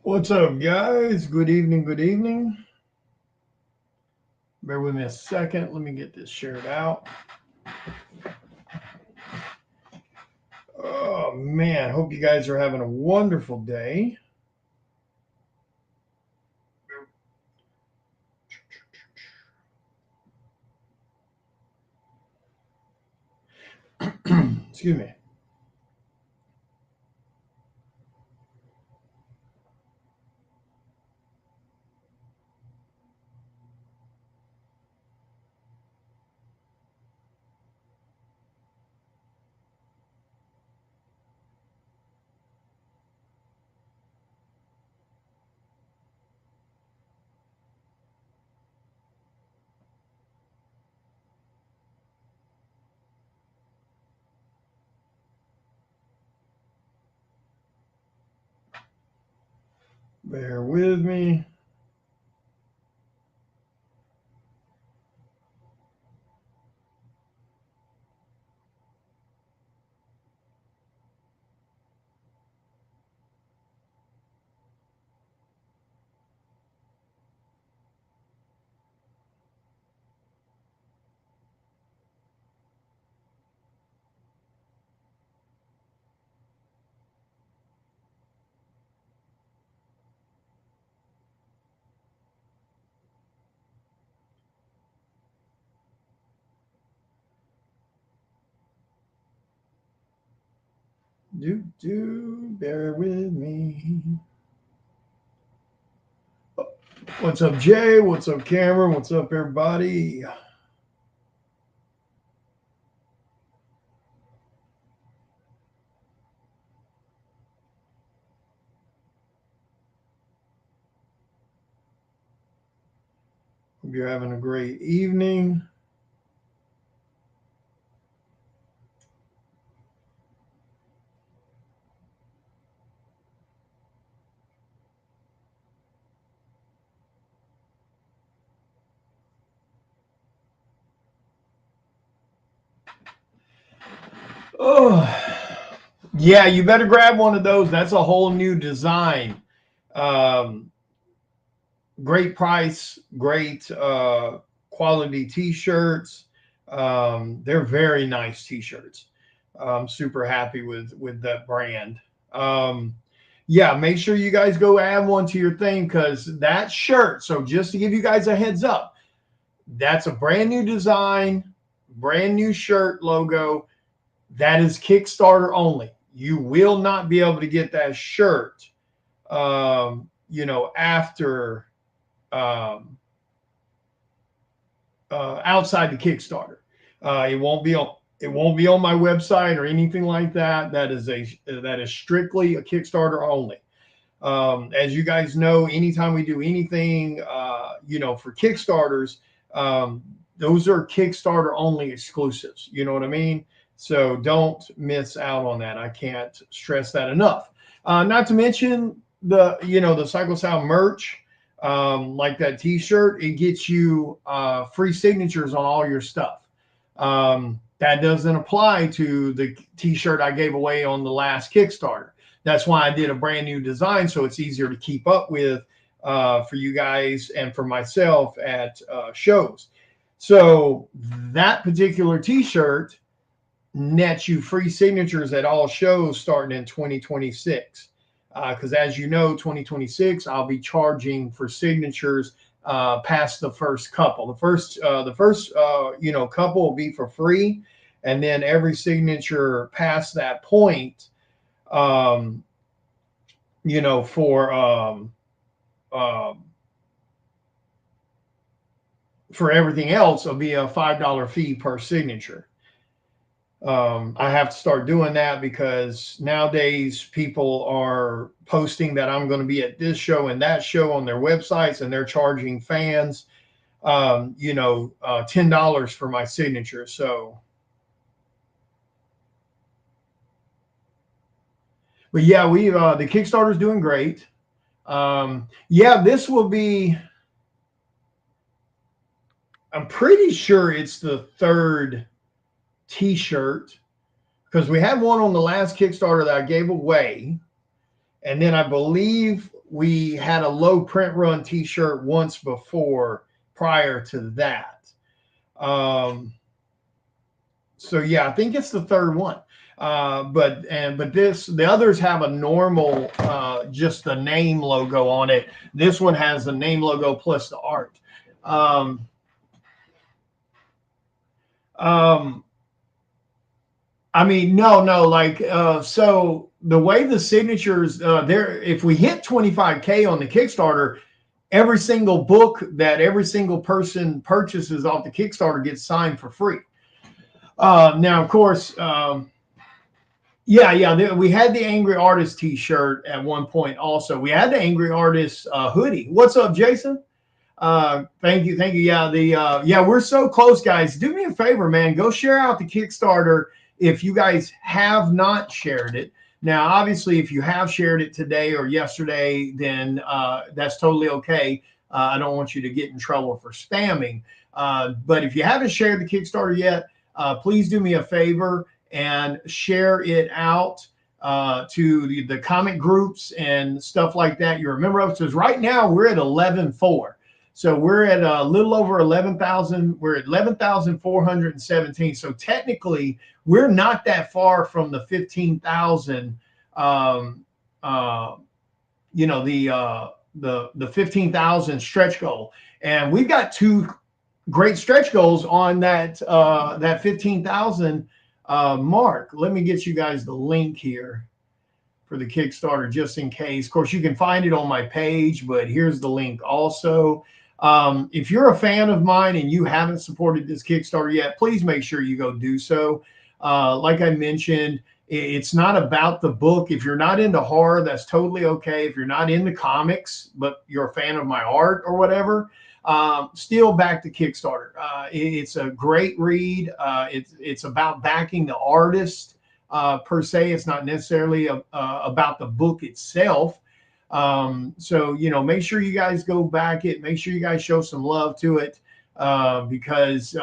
What's up, guys? Good evening. Good evening. Bear with me a second. Let me get this shared out. Oh, man. Hope you guys are having a wonderful day. Excuse me. Bear with me. Bear with me. What's up, Jay? What's up, Cameron? What's up, everybody? Hope you're having a great evening. Oh, yeah, you better grab one of those. That's a whole new design. Um, Great price, great quality t-shirts. They're very nice t-shirts. I'm super happy with that brand. Um, yeah, make sure you guys go add one to your thing because that shirt. So just to give you guys a heads up, that's a brand new design, brand new shirt logo. That is Kickstarter only. You will not be able to get that shirt, after um, outside the Kickstarter. It won't be on my website or anything like that. That is strictly a Kickstarter only. As you guys know, anytime we do anything, for Kickstarters, um, those are Kickstarter only exclusives. You know what I mean? So don't miss out on that. I can't stress that enough. Not to mention the Psycho Sal merch, like that T-shirt. It gets you free signatures on all your stuff. That doesn't apply to the T-shirt I gave away on the last Kickstarter. That's why I did a brand new design so it's easier to keep up with for you guys and for myself at shows. So that particular T-shirt nets you free signatures at all shows starting in 2026. Because as you know, 2026, I'll be charging for signatures past the first couple. The first couple will be for free, and then every signature past that point, um, you know, for um, um, for everything else, it'll be a $5 fee per signature. I have to start doing that because nowadays people are posting that I'm going to be at this show and that show on their websites, and they're charging fans, $10 for my signature. So, but yeah, we the Kickstarter's doing great. Yeah, this will be. I'm pretty sure it's the third T-shirt because we had one on the last Kickstarter that I gave away, and then I believe we had a low print run t-shirt once before prior to that. So yeah, I think it's the third one. But the others have a normal, just the name logo on it. This one has the name logo plus the art. I mean, no, like, so the way the signatures, there, if we hit 25K on the Kickstarter, every single book that every single person purchases off the Kickstarter gets signed for free. Now, of course, we had the Angry Artist t-shirt at one point also. We had the Angry Artist hoodie. What's up, Jason? Thank you. Yeah, we're so close, guys. Do me a favor, man. Go share out the Kickstarter if you guys have not shared it. Now, obviously, if you have shared it today or yesterday, then that's totally okay. I don't want you to get in trouble for spamming. But if you haven't shared the Kickstarter yet, please do me a favor and share it out to the comic groups and stuff like that. You remember, because right now we're at 11.4. So we're at a little over 11,000. We're at 11,417. So technically, we're not that far from the 15,000. The 15,000 stretch goal, and we've got two great stretch goals on that 15,000 mark. Let me get you guys the link here for the Kickstarter, just in case. Of course, you can find it on my page, but here's the link also. If you're a fan of mine and you haven't supported this Kickstarter yet, please make sure you go do so. Like I mentioned, it's not about the book. If you're not into horror, that's totally okay. If you're not into comics, but you're a fan of my art or whatever, still back to Kickstarter. It's a great read. It's about backing the artist per se. It's not necessarily about the book itself. So, make sure you guys go back it. Make sure you guys show some love to it because,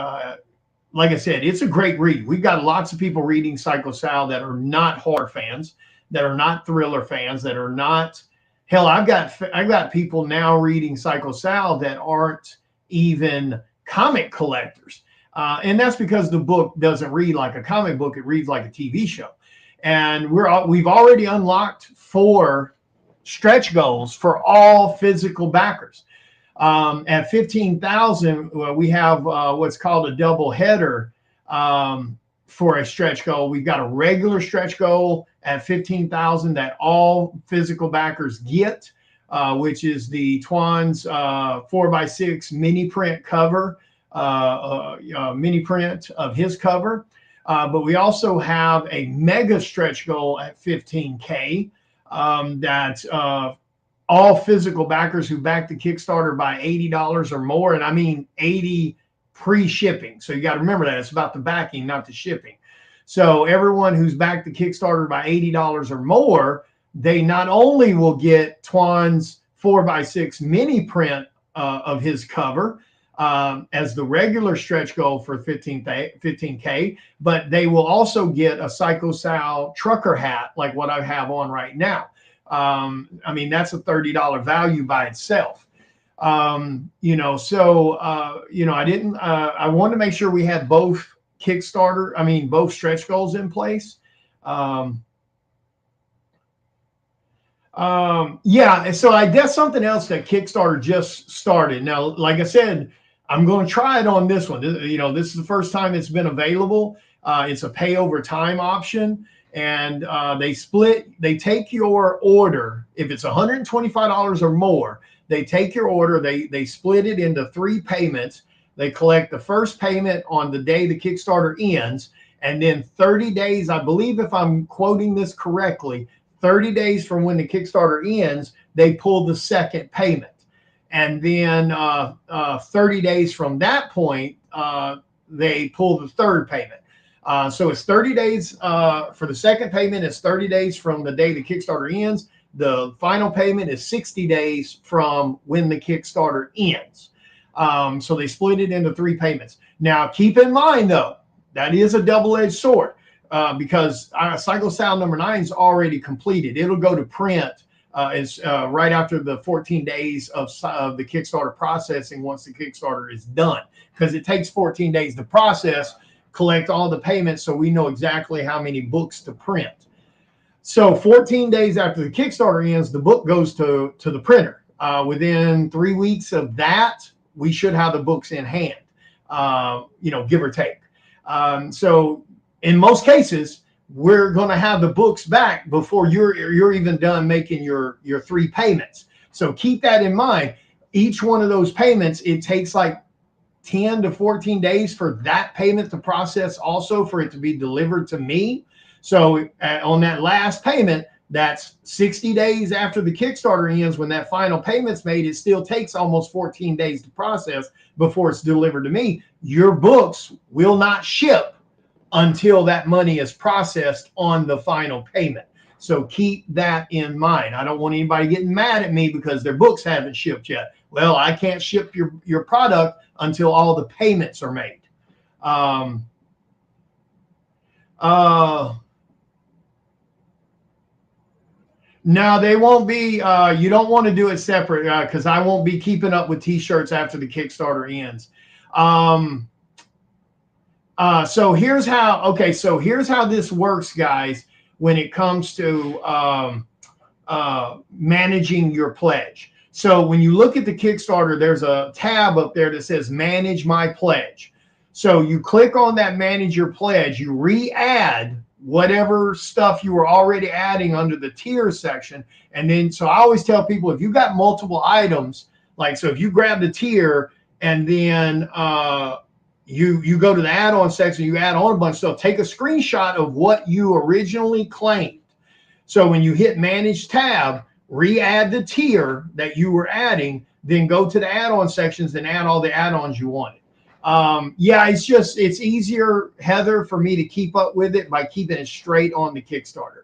like I said, it's a great read. We've got lots of people reading Psycho Sal that are not horror fans, that are not thriller fans, that are not. Hell, I've got people now reading Psycho Sal that aren't even comic collectors, and that's because the book doesn't read like a comic book; it reads like a TV show. And we've already unlocked 4 stretch goals for all physical backers. At 15,000, we have what's called a double header for a stretch goal. We've got a regular stretch goal at 15,000 that all physical backers get, which is the Twan's 4x6 mini print cover, mini print of his cover. But we also have a mega stretch goal at 15K that all physical backers who back the Kickstarter by $80 or more, and I mean 80 pre-shipping. So you got to remember that it's about the backing, not the shipping. So everyone who's backed the Kickstarter by $80 or more, they not only will get Twan's 4x6 mini print of his cover as the regular stretch goal for 15K, but they will also get a Psycho Sal trucker hat like what I have on right now. I mean, that's a $30 value by itself. I wanted to make sure we had both both stretch goals in place. So I guess something else that Kickstarter just started. Now, like I said, I'm going to try it on this one. This is the first time it's been available. It's a pay over time option. And they take your order. If it's $125 or more, they take your order, they split it into 3 payments. They collect the first payment on the day the Kickstarter ends, and then 30 days, I believe if I'm quoting this correctly, 30 days from when the Kickstarter ends, they pull the second payment. And then 30 days from that point, they pull the third payment. So it's 30 days for the second payment. It's 30 days from the day the Kickstarter ends. The final payment is 60 days from when the Kickstarter ends. So they split it into 3 payments. Now, keep in mind, though, that is a double-edged sword because Psycho Sal number 9 is already completed. It'll go to print It's right after the 14 days of the Kickstarter processing once the Kickstarter is done, because it takes 14 days to process, collect all the payments, so we know exactly how many books to print. So 14 days after the Kickstarter ends, the book goes to the printer. Within 3 weeks of that, we should have the books in hand, give or take. So in most cases, we're going to have the books back before you're even done making your 3 payments. So keep that in mind. Each one of those payments, it takes like 10 to 14 days for that payment to process, also for it to be delivered to me. So on that last payment, that's 60 days after the Kickstarter ends. When that final payment's made, it still takes almost 14 days to process before it's delivered to me. Your books will not ship until that money is processed on the final payment. So keep that in mind. I don't want anybody getting mad at me because their books haven't shipped yet. Well, I can't ship your product until all the payments are made. No, they won't be. You don't want to do it separate, because I won't be keeping up with T-shirts after the Kickstarter ends. So here's how. Okay, so here's how this works, guys. When it comes to managing your pledge. So when you look at the Kickstarter, there's a tab up there that says Manage My Pledge. So you click on that Manage Your Pledge. You re-add whatever stuff you were already adding under the tier section. And then, so I always tell people, if you got multiple items, like, so if you grab the tier and then you go to the add-on section, you add on a bunch of stuff, take a screenshot of what you originally claimed. So when you hit Manage tab, re-add the tier that you were adding, then go to the add-on sections and add all the add-ons you wanted. Yeah, it's easier, Heather, for me to keep up with it by keeping it straight on the Kickstarter.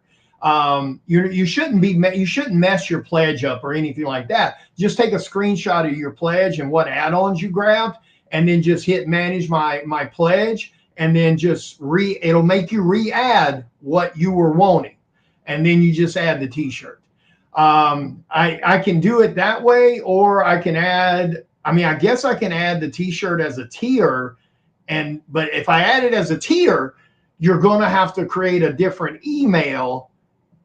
You shouldn't mess your pledge up or anything like that. Just take a screenshot of your pledge and what add-ons you grabbed, and then just hit Manage my pledge, and then just it'll make you re-add what you were wanting, and then you just add the T-shirt. I can do it that way, or I can add. I guess I can add the T-shirt as a tier, but if I add it as a tier, you're going to have to create a different email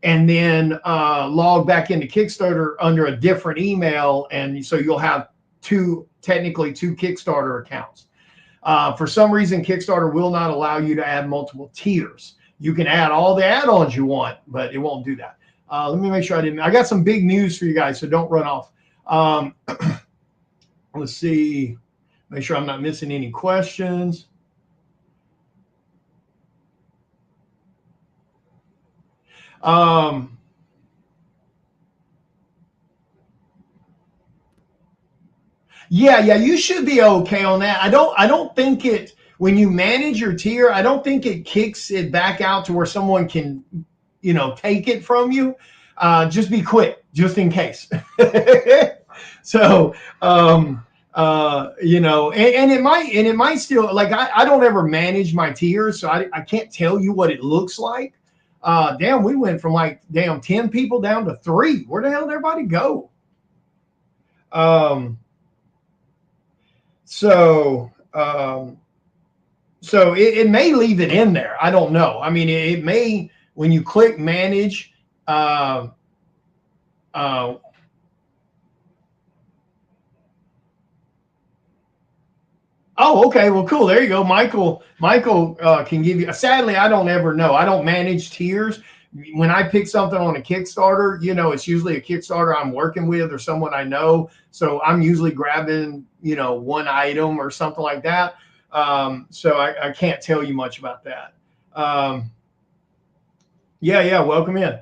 and then log back into Kickstarter under a different email, and so you'll have technically two Kickstarter accounts. For some reason, Kickstarter will not allow you to add multiple tiers. You can add all the add-ons you want, but it won't do that. Let me make sure I got some big news for you guys, so don't run off. Let's see, make sure I'm not missing any questions. Yeah, you should be okay on that. I don't think it, when you manage your tier, I don't think it kicks it back out to where someone can, take it from you. Just be quick, just in case. So, and it might still, like, I don't ever manage my tiers, so I can't tell you what it looks like. Damn, we went from 10 people down to 3. Where the hell did everybody go? So it may leave it in there. I don't know. It may, when you click manage, oh, okay. Well, cool. There you go. Michael can give you, sadly, I don't ever know. I don't manage tiers. When I pick something on a Kickstarter, it's usually a Kickstarter I'm working with or someone I know. So I'm usually grabbing, one item or something like that. So I can't tell you much about that. Yeah. Welcome in.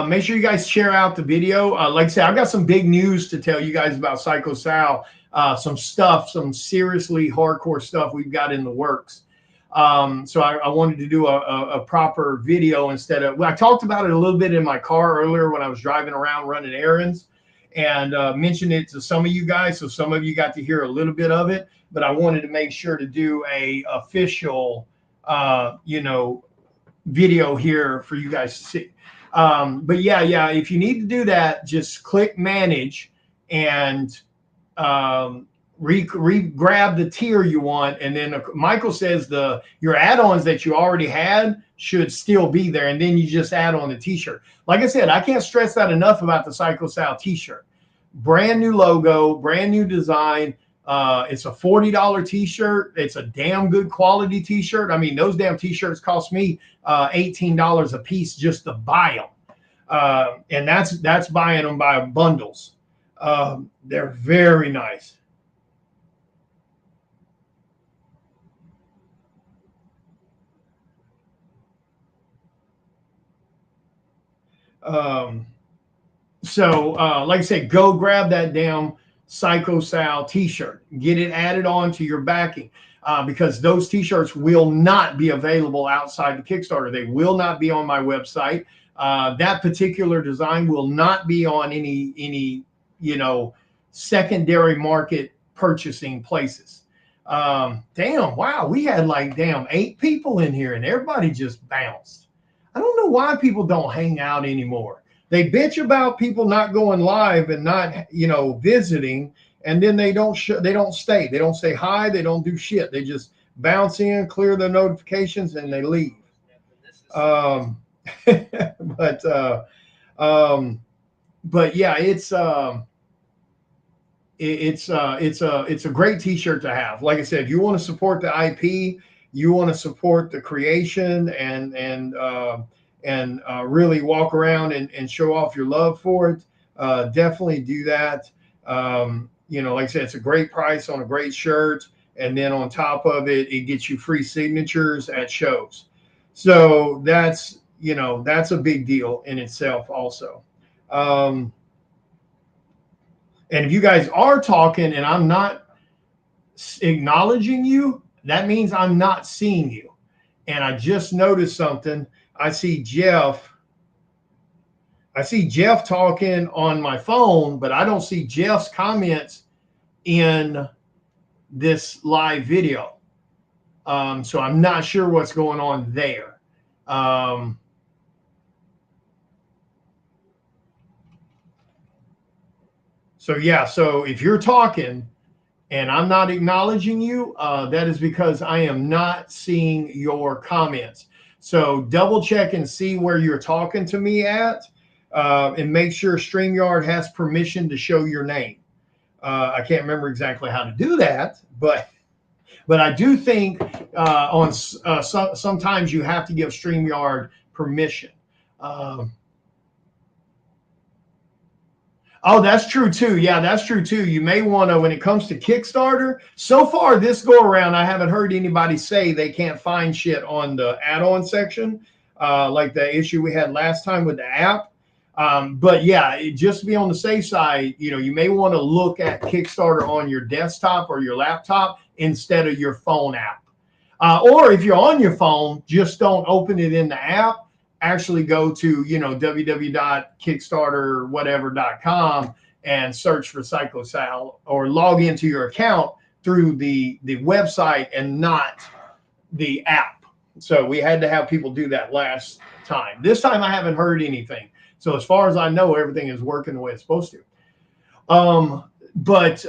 Make sure you guys share out the video. Like I said, I've got some big news to tell you guys about Psycho Sal. Some seriously hardcore stuff we've got in the works. So I wanted to do a proper video instead of, I talked about it a little bit in my car earlier when I was driving around running errands, and mentioned it to some of you guys. So some of you got to hear a little bit of it, but I wanted to make sure to do a official, video here for you guys to see. But yeah, if you need to do that, just click manage and grab the tier you want. And then Michael says your add-ons that you already had should still be there. And then you just add on the t-shirt. Like I said, I can't stress that enough about the Psycho Sal t-shirt. Brand new logo, brand new design. It's a $40 t-shirt. It's a damn good quality t-shirt. I mean, those damn t-shirts cost me $18 a piece just to buy them. And that's buying them by bundles. They're very nice. So like I said, go grab that damn Psycho Sal t-shirt. Get it added on to your backing. Because those t-shirts will not be available outside the Kickstarter. They will not be on my website. That particular design will not be on any secondary market purchasing places. Damn, wow, we had like 8 people in here and everybody just bounced. I don't know why people don't hang out anymore. They bitch about people not going live and not visiting, and then they don't stay. They don't say hi. They don't do shit. They just bounce in, clear their notifications, and they leave. But yeah, it's a great t-shirt to have. Like I said, if you want to support the IP, you want to support the creation and really walk around and show off your love for it, definitely do that. Like I said, it's a great price on a great shirt. And then on top of it, it gets you free signatures at shows. So that's a big deal in itself also. And if you guys are talking and I'm not acknowledging you, that means I'm not seeing you. And I just noticed something. I see Jeff talking on my phone, but I don't see Jeff's comments in this live video. So I'm not sure what's going on there. So yeah, so if you're talking and I'm not acknowledging you, that is because I am not seeing your comments. So double check and see where you're talking to me at, and make sure StreamYard has permission to show your name. I can't remember exactly how to do that, but I do think sometimes you have to give StreamYard permission. Oh, that's true too. Yeah, that's true too. You may want to, when it comes to Kickstarter, so far this go around, I haven't heard anybody say they can't find shit on the add-on section, like the issue we had last time with the app. But yeah, just to be on the safe side, you may want to look at Kickstarter on your desktop or your laptop instead of your phone app. Or if you're on your phone, just don't open it in the app. Actually go to www.kickstarterwhatever.com and search for Psycho Sal, or log into your account through the website and not the app. So we had to have people do that last time. This time I haven't heard anything. So as far as I know, everything is working the way it's supposed to. But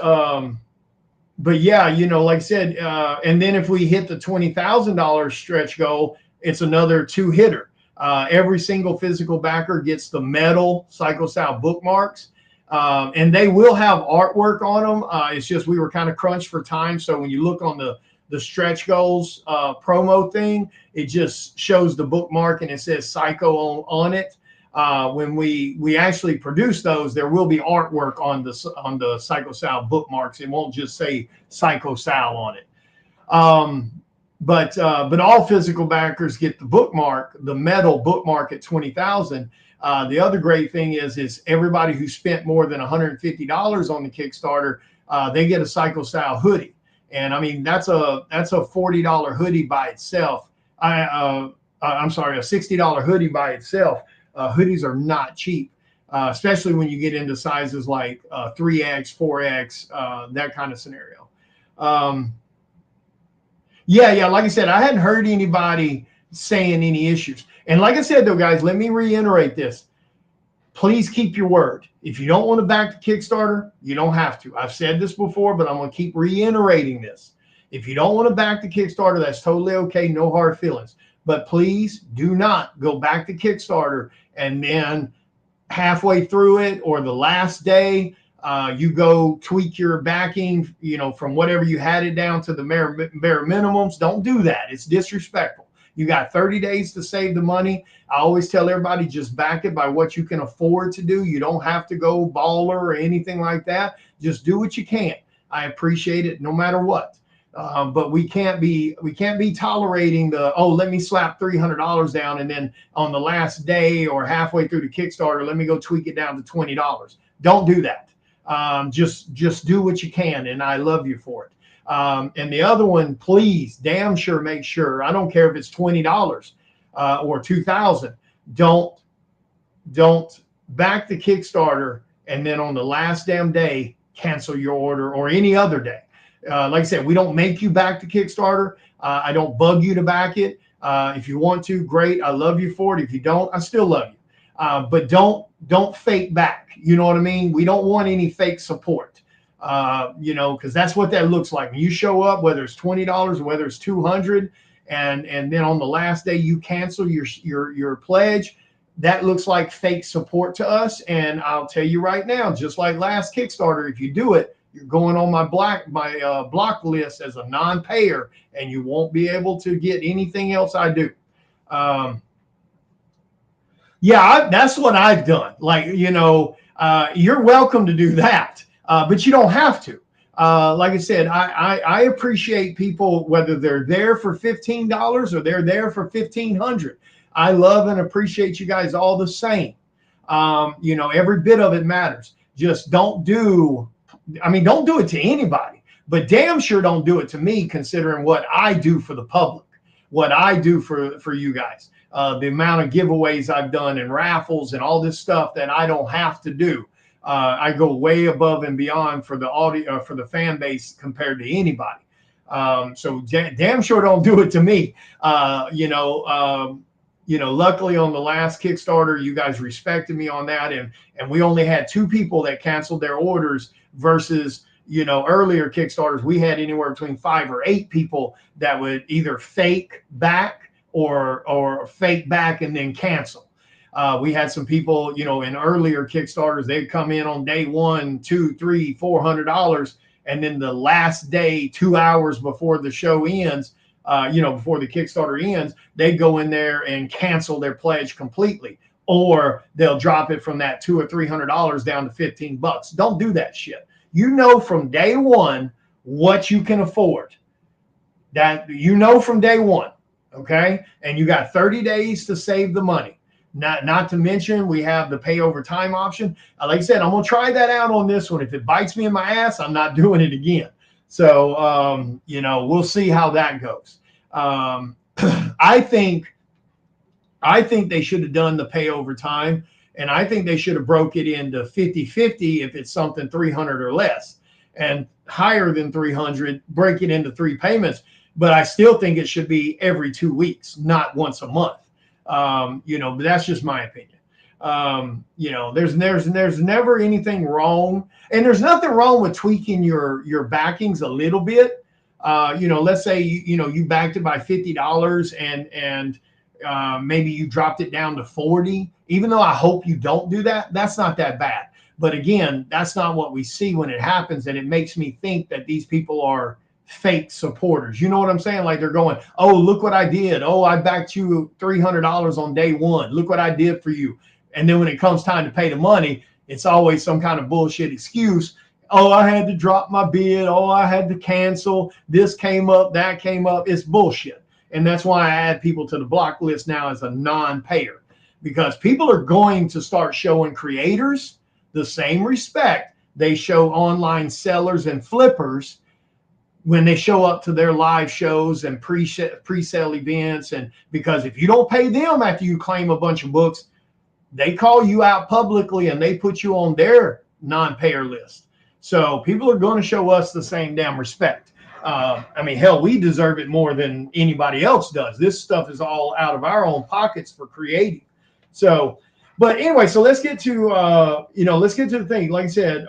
yeah, like I said, and then if we hit the $20,000 stretch goal, it's another 2-hitter. Every single physical backer gets the metal Psycho Sal bookmarks, and they will have artwork on them. It's just we were kind of crunched for time, so when you look on the stretch goals promo thing, it just shows the bookmark and it says Psycho on it. When we actually produce those, there will be artwork on the Psycho Sal bookmarks. It won't just say Psycho Sal on it. But all physical backers get the bookmark, the metal bookmark at 20,000. The other great thing is everybody who spent more than $150 on the Kickstarter, they get a Psycho Sal hoodie. And I mean, that's a $40 hoodie by itself. I'm sorry, a $60 hoodie by itself. Hoodies are not cheap, especially when you get into sizes like 3X, 4X, that kind of scenario. Yeah, like I said, I hadn't heard anybody saying any issues. And like I said, though, guys, let me reiterate this. Please keep your word. If you don't want to back the Kickstarter, you don't have to. I've said this before, but I'm going to keep reiterating this. If you don't want to back the Kickstarter, that's totally okay. No hard feelings. But please do not go back to Kickstarter and then halfway through it or the last day, you go tweak your backing, from whatever you had it down to the bare minimums. Don't do that. It's disrespectful. You got 30 days to save the money. I always tell everybody, just back it by what you can afford to do. You don't have to go baller or anything like that. Just do what you can. I appreciate it no matter what. But we can't be tolerating let me slap $300 down and then on the last day or halfway through the Kickstarter, let me go tweak it down to $20. Don't do that. Just do what you can, and I love you for it. And the other one, please, damn sure make sure. I don't care if it's $20 or $2,000. Don't back the Kickstarter and then on the last damn day cancel your order or any other day. Like I said, we don't make you back the Kickstarter. I don't bug you to back it. If you want to, great. I love you for it. If you don't, I still love you. But don't fake back. You know what I mean? We don't want any fake support. Because that's what that looks like. When you show up, whether it's $20 or whether it's $200, and then on the last day you cancel your pledge, that looks like fake support to us. And I'll tell you right now, just like last Kickstarter, if you do it, you're going on my block list as a non-payer, and you won't be able to get anything else I do. That's what I've done. You're welcome to do that, but you don't have to. Like I said, I appreciate people, whether they're there for $15 or they're there for $1,500. I love and appreciate you guys all the same. Every bit of it matters. Just don't do it to anybody, but damn sure don't do it to me, considering what I do for the public, what I do for you guys, the amount of giveaways I've done and raffles and all this stuff that I don't have to do. I go way above and beyond for the for the fan base compared to anybody. So damn sure don't do it to me. Luckily on the last Kickstarter, you guys respected me on that. And we only had 2 people that canceled their orders versus, earlier Kickstarters, we had anywhere between 5 or 8 people that would either fake back or fake back and then cancel. We had some people, in earlier Kickstarters, they'd come in on day 1, 2, 3, $400. And then the last day, 2 hours before the show ends, before the Kickstarter ends, they go in there and cancel their pledge completely, or they'll drop it from that $200 or $300 down to $15. Don't do that shit. From day one what you can afford. That from day one, okay? And you got 30 days to save the money. Not to mention we have the pay over time option. Like I said, I'm gonna try that out on this one. If it bites me in my ass, I'm not doing it again. So we'll see how that goes. I think they should have done the pay over time, and I think they should have broke it into 50-50 if it's something 300 or less, and higher than 300, break it into 3 payments. But I still think it should be every 2 weeks, not once a month. But that's just my opinion. There's never anything wrong, and there's nothing wrong with tweaking your backings a little bit. Let's say you backed it by $50 and maybe you dropped it down to 40. Even though I hope you don't do that, that's not that bad. But again, that's not what we see when it happens, and it makes me think that these people are fake supporters. You know what I'm saying? Like they're going, oh, look what I did. Oh, I backed you $300 on day 1. Look what I did for you. And then when it comes time to pay the money, it's always some kind of bullshit excuse. Oh, I had to drop my bid. Oh, I had to cancel. This came up, that came up. It's bullshit. And that's why I add people to the block list now as a non-payer, because people are going to start showing creators the same respect they show online sellers and flippers when they show up to their live shows and pre-sale events. And because if you don't pay them after you claim a bunch of books, they call you out publicly and they put you on their non-payer list. So people are going to show us the same damn respect. I mean, hell, we deserve it more than anybody else does. This stuff is all out of our own pockets for creating. So, but anyway, so let's get to let's get to the thing. Like I said,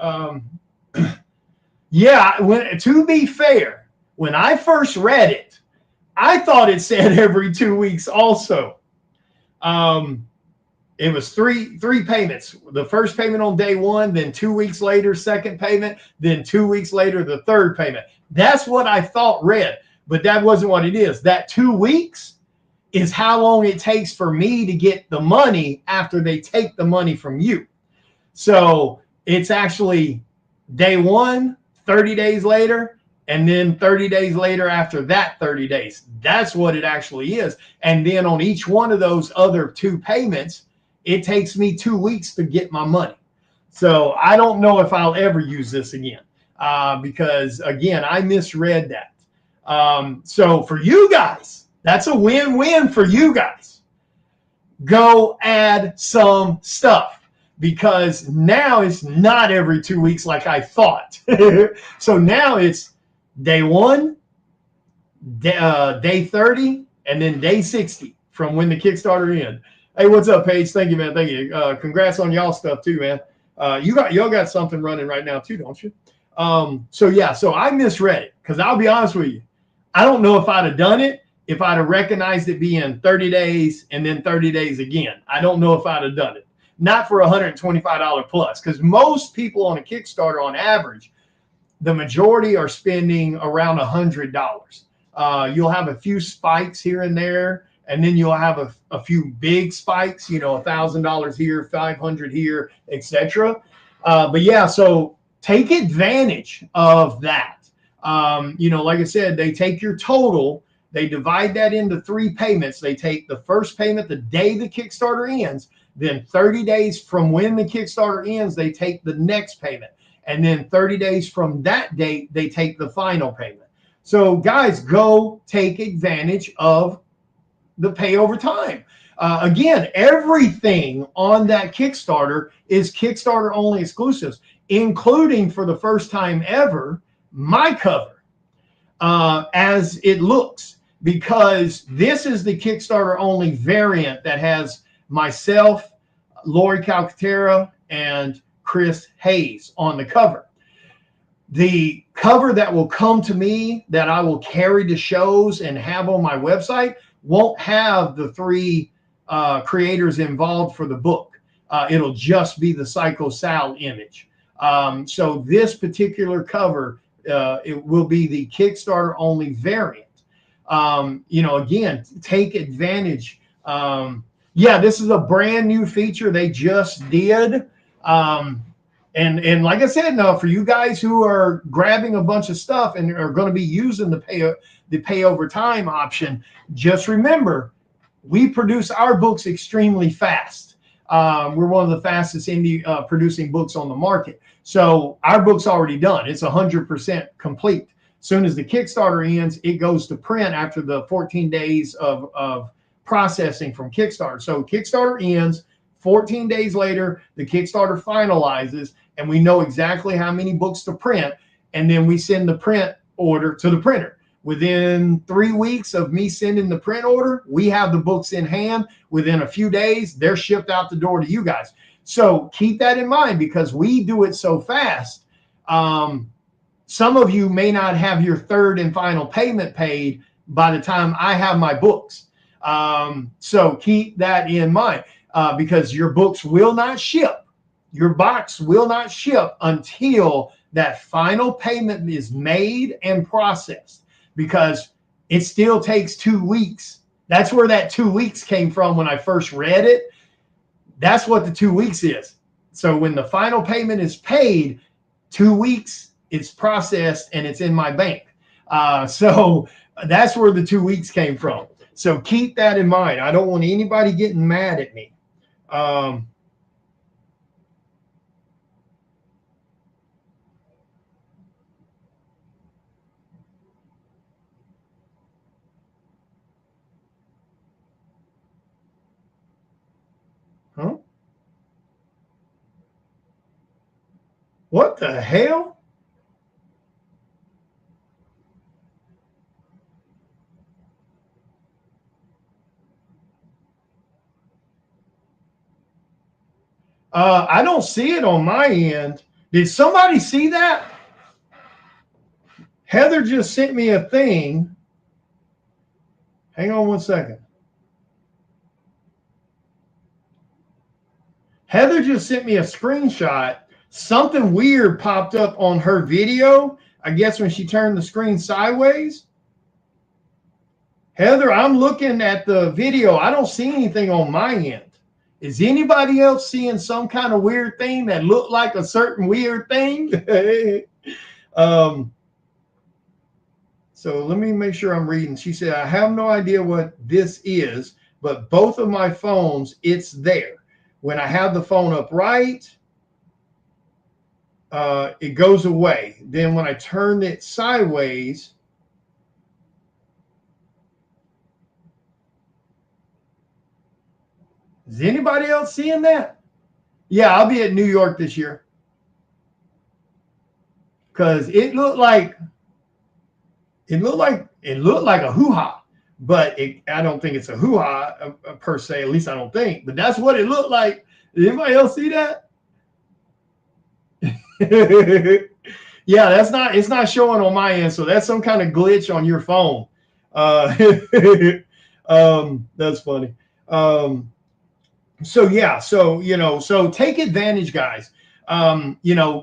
yeah. To be fair, when I first read it, I thought it said every 2 weeks. Also, um, it was three payments. The first payment on day one, then 2 weeks later, second payment, then 2 weeks later, the third payment. That's what I thought read, but that wasn't what it is. That 2 weeks is how long it takes for me to get the money after they take the money from you. So it's actually day one, 30 days later, and then 30 days later after that 30 days. That's what it actually is. And then on each one of those other two payments, it takes me 2 weeks to get my money. So I don't know if I'll ever use this again because, again, I misread that. So for you guys, that's a win-win for you guys. Go add some stuff because now it's not every 2 weeks like I thought. So now it's day one, day 30, and then day 60 from when the Kickstarter ends. Hey, what's up, Paige? Thank you, man. Thank you. Congrats on y'all stuff too, man. Y'all got something running right now too, don't you? So yeah, so I misread it because I'll be honest with you, I don't know if I'd have done it if I'd have recognized it being 30 days and then 30 days again. I don't know if I'd have done it. Not for $125 plus, because most people on a Kickstarter on average, the majority are spending around $100. You'll have a few spikes here and there, and then you'll have a few big spikes, $1,000 here, $500 here, etc. But yeah, so take advantage of that. Like I said, they take your total, they divide that into three payments. They take the first payment the day the Kickstarter ends, then 30 days from when the Kickstarter ends, they take the next payment. And then 30 days from that date, they take the final payment. So guys, go take advantage of the pay over time. Again, everything on that Kickstarter is Kickstarter only exclusives, including, for the first time ever, my cover as it looks, because this is the Kickstarter only variant that has myself, Lori Calcaterra, and Chris Hayes on the cover. The cover that will come to me that I will carry to shows and have on my website won't have the three creators involved for the book. It'll just be the Psycho Sal image. So this particular cover, it will be the Kickstarter only variant. Again, take advantage. Yeah, this is a brand new feature they just did. And like I said, now for you guys who are grabbing a bunch of stuff and are going to be using the pay over time option, just remember, we produce our books extremely fast. We're one of the fastest indie producing books on the market. So our book's already done. It's 100% complete. As soon as the Kickstarter ends, it goes to print after the 14 days of processing from Kickstarter. So Kickstarter ends, 14 days later, the Kickstarter finalizes, and we know exactly how many books to print, and then we send the print order to the printer. Within 3 weeks of me sending the print order, we have the books in hand. Within a few days, they're shipped out the door to you guys. So keep that in mind because we do it so fast. Some of you may not have your third and final payment paid by the time I have my books. So keep that in mind because your books will not ship. Your box will not ship until that final payment is made and processed, because it still takes 2 weeks. That's where that 2 weeks came from when I first read it. That's what the 2 weeks is. So when the final payment is paid, 2 weeks, it's processed and it's in my bank. So that's where the 2 weeks came from. So keep that in mind. I don't want anybody getting mad at me. Huh? What the hell? I don't see it on my end. Did somebody see that? Heather just sent me a thing. Hang on one second. Heather just sent me a screenshot. Something weird popped up on her video. I guess when she turned the screen sideways. Heather, I'm looking at the video. I don't see anything on my end. Is anybody else seeing some kind of weird thing that looked like a certain weird thing? So let me make sure I'm reading. She said, I have no idea what this is, but both of my phones, it's there. When I have the phone upright, it goes away. Then when I turn it sideways, is anybody else seeing that? Yeah, I'll be at New York this year. Because it looked like a hoo-ha, but I don't think it's a hoo-ha per se. At least I don't think. But that's what it looked like. Did anybody else see that? Yeah, it's not showing on my end, so that's some kind of glitch on your phone. That's funny. So take advantage, guys.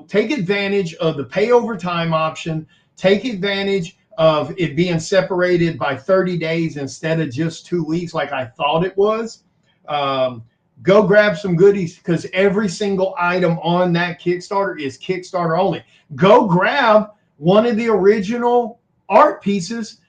Take advantage of the pay over time option. Take advantage of it being separated by 30 days instead of just 2 weeks like I thought it was. Go grab some goodies because every single item on that Kickstarter is Kickstarter only. Go grab one of the original art pieces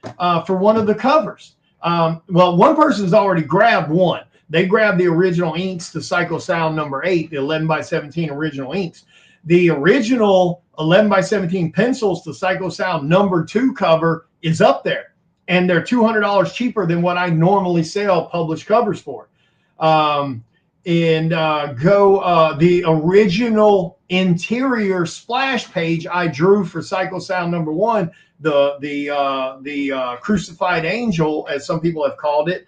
for one of the covers. Well, one person's already grabbed one. They grabbed the original inks to Psycho Sal number 8, the 11x17 original inks. The original 11x17 pencils to Psycho Sal number 2 cover is up there. And they're $200 cheaper than what I normally sell published covers for. The original interior splash page I drew for Psycho Sal number 1, the crucified angel, as some people have called it,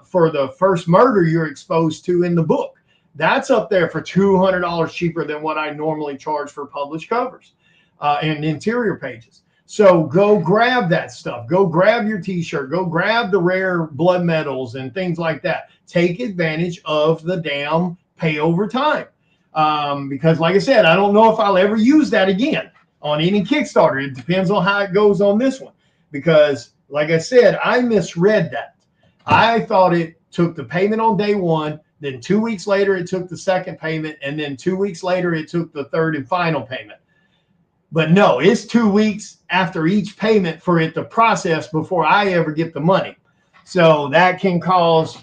for the first murder you're exposed to in the book. That's up there for $200 cheaper than what I normally charge for published covers and interior pages. So go grab that stuff. Go grab your t-shirt. Go grab the rare blood medals and things like that. Take advantage of the damn pay over time. Because like I said, I don't know if I'll ever use that again on any Kickstarter. It depends on how it goes on this one. Because like I said, I misread that. I thought it took the payment on day 1, then 2 weeks later it took the second payment, and then 2 weeks later it took the third and final payment. But no, it's 2 weeks after each payment for it to process before I ever get the money. So that can cause,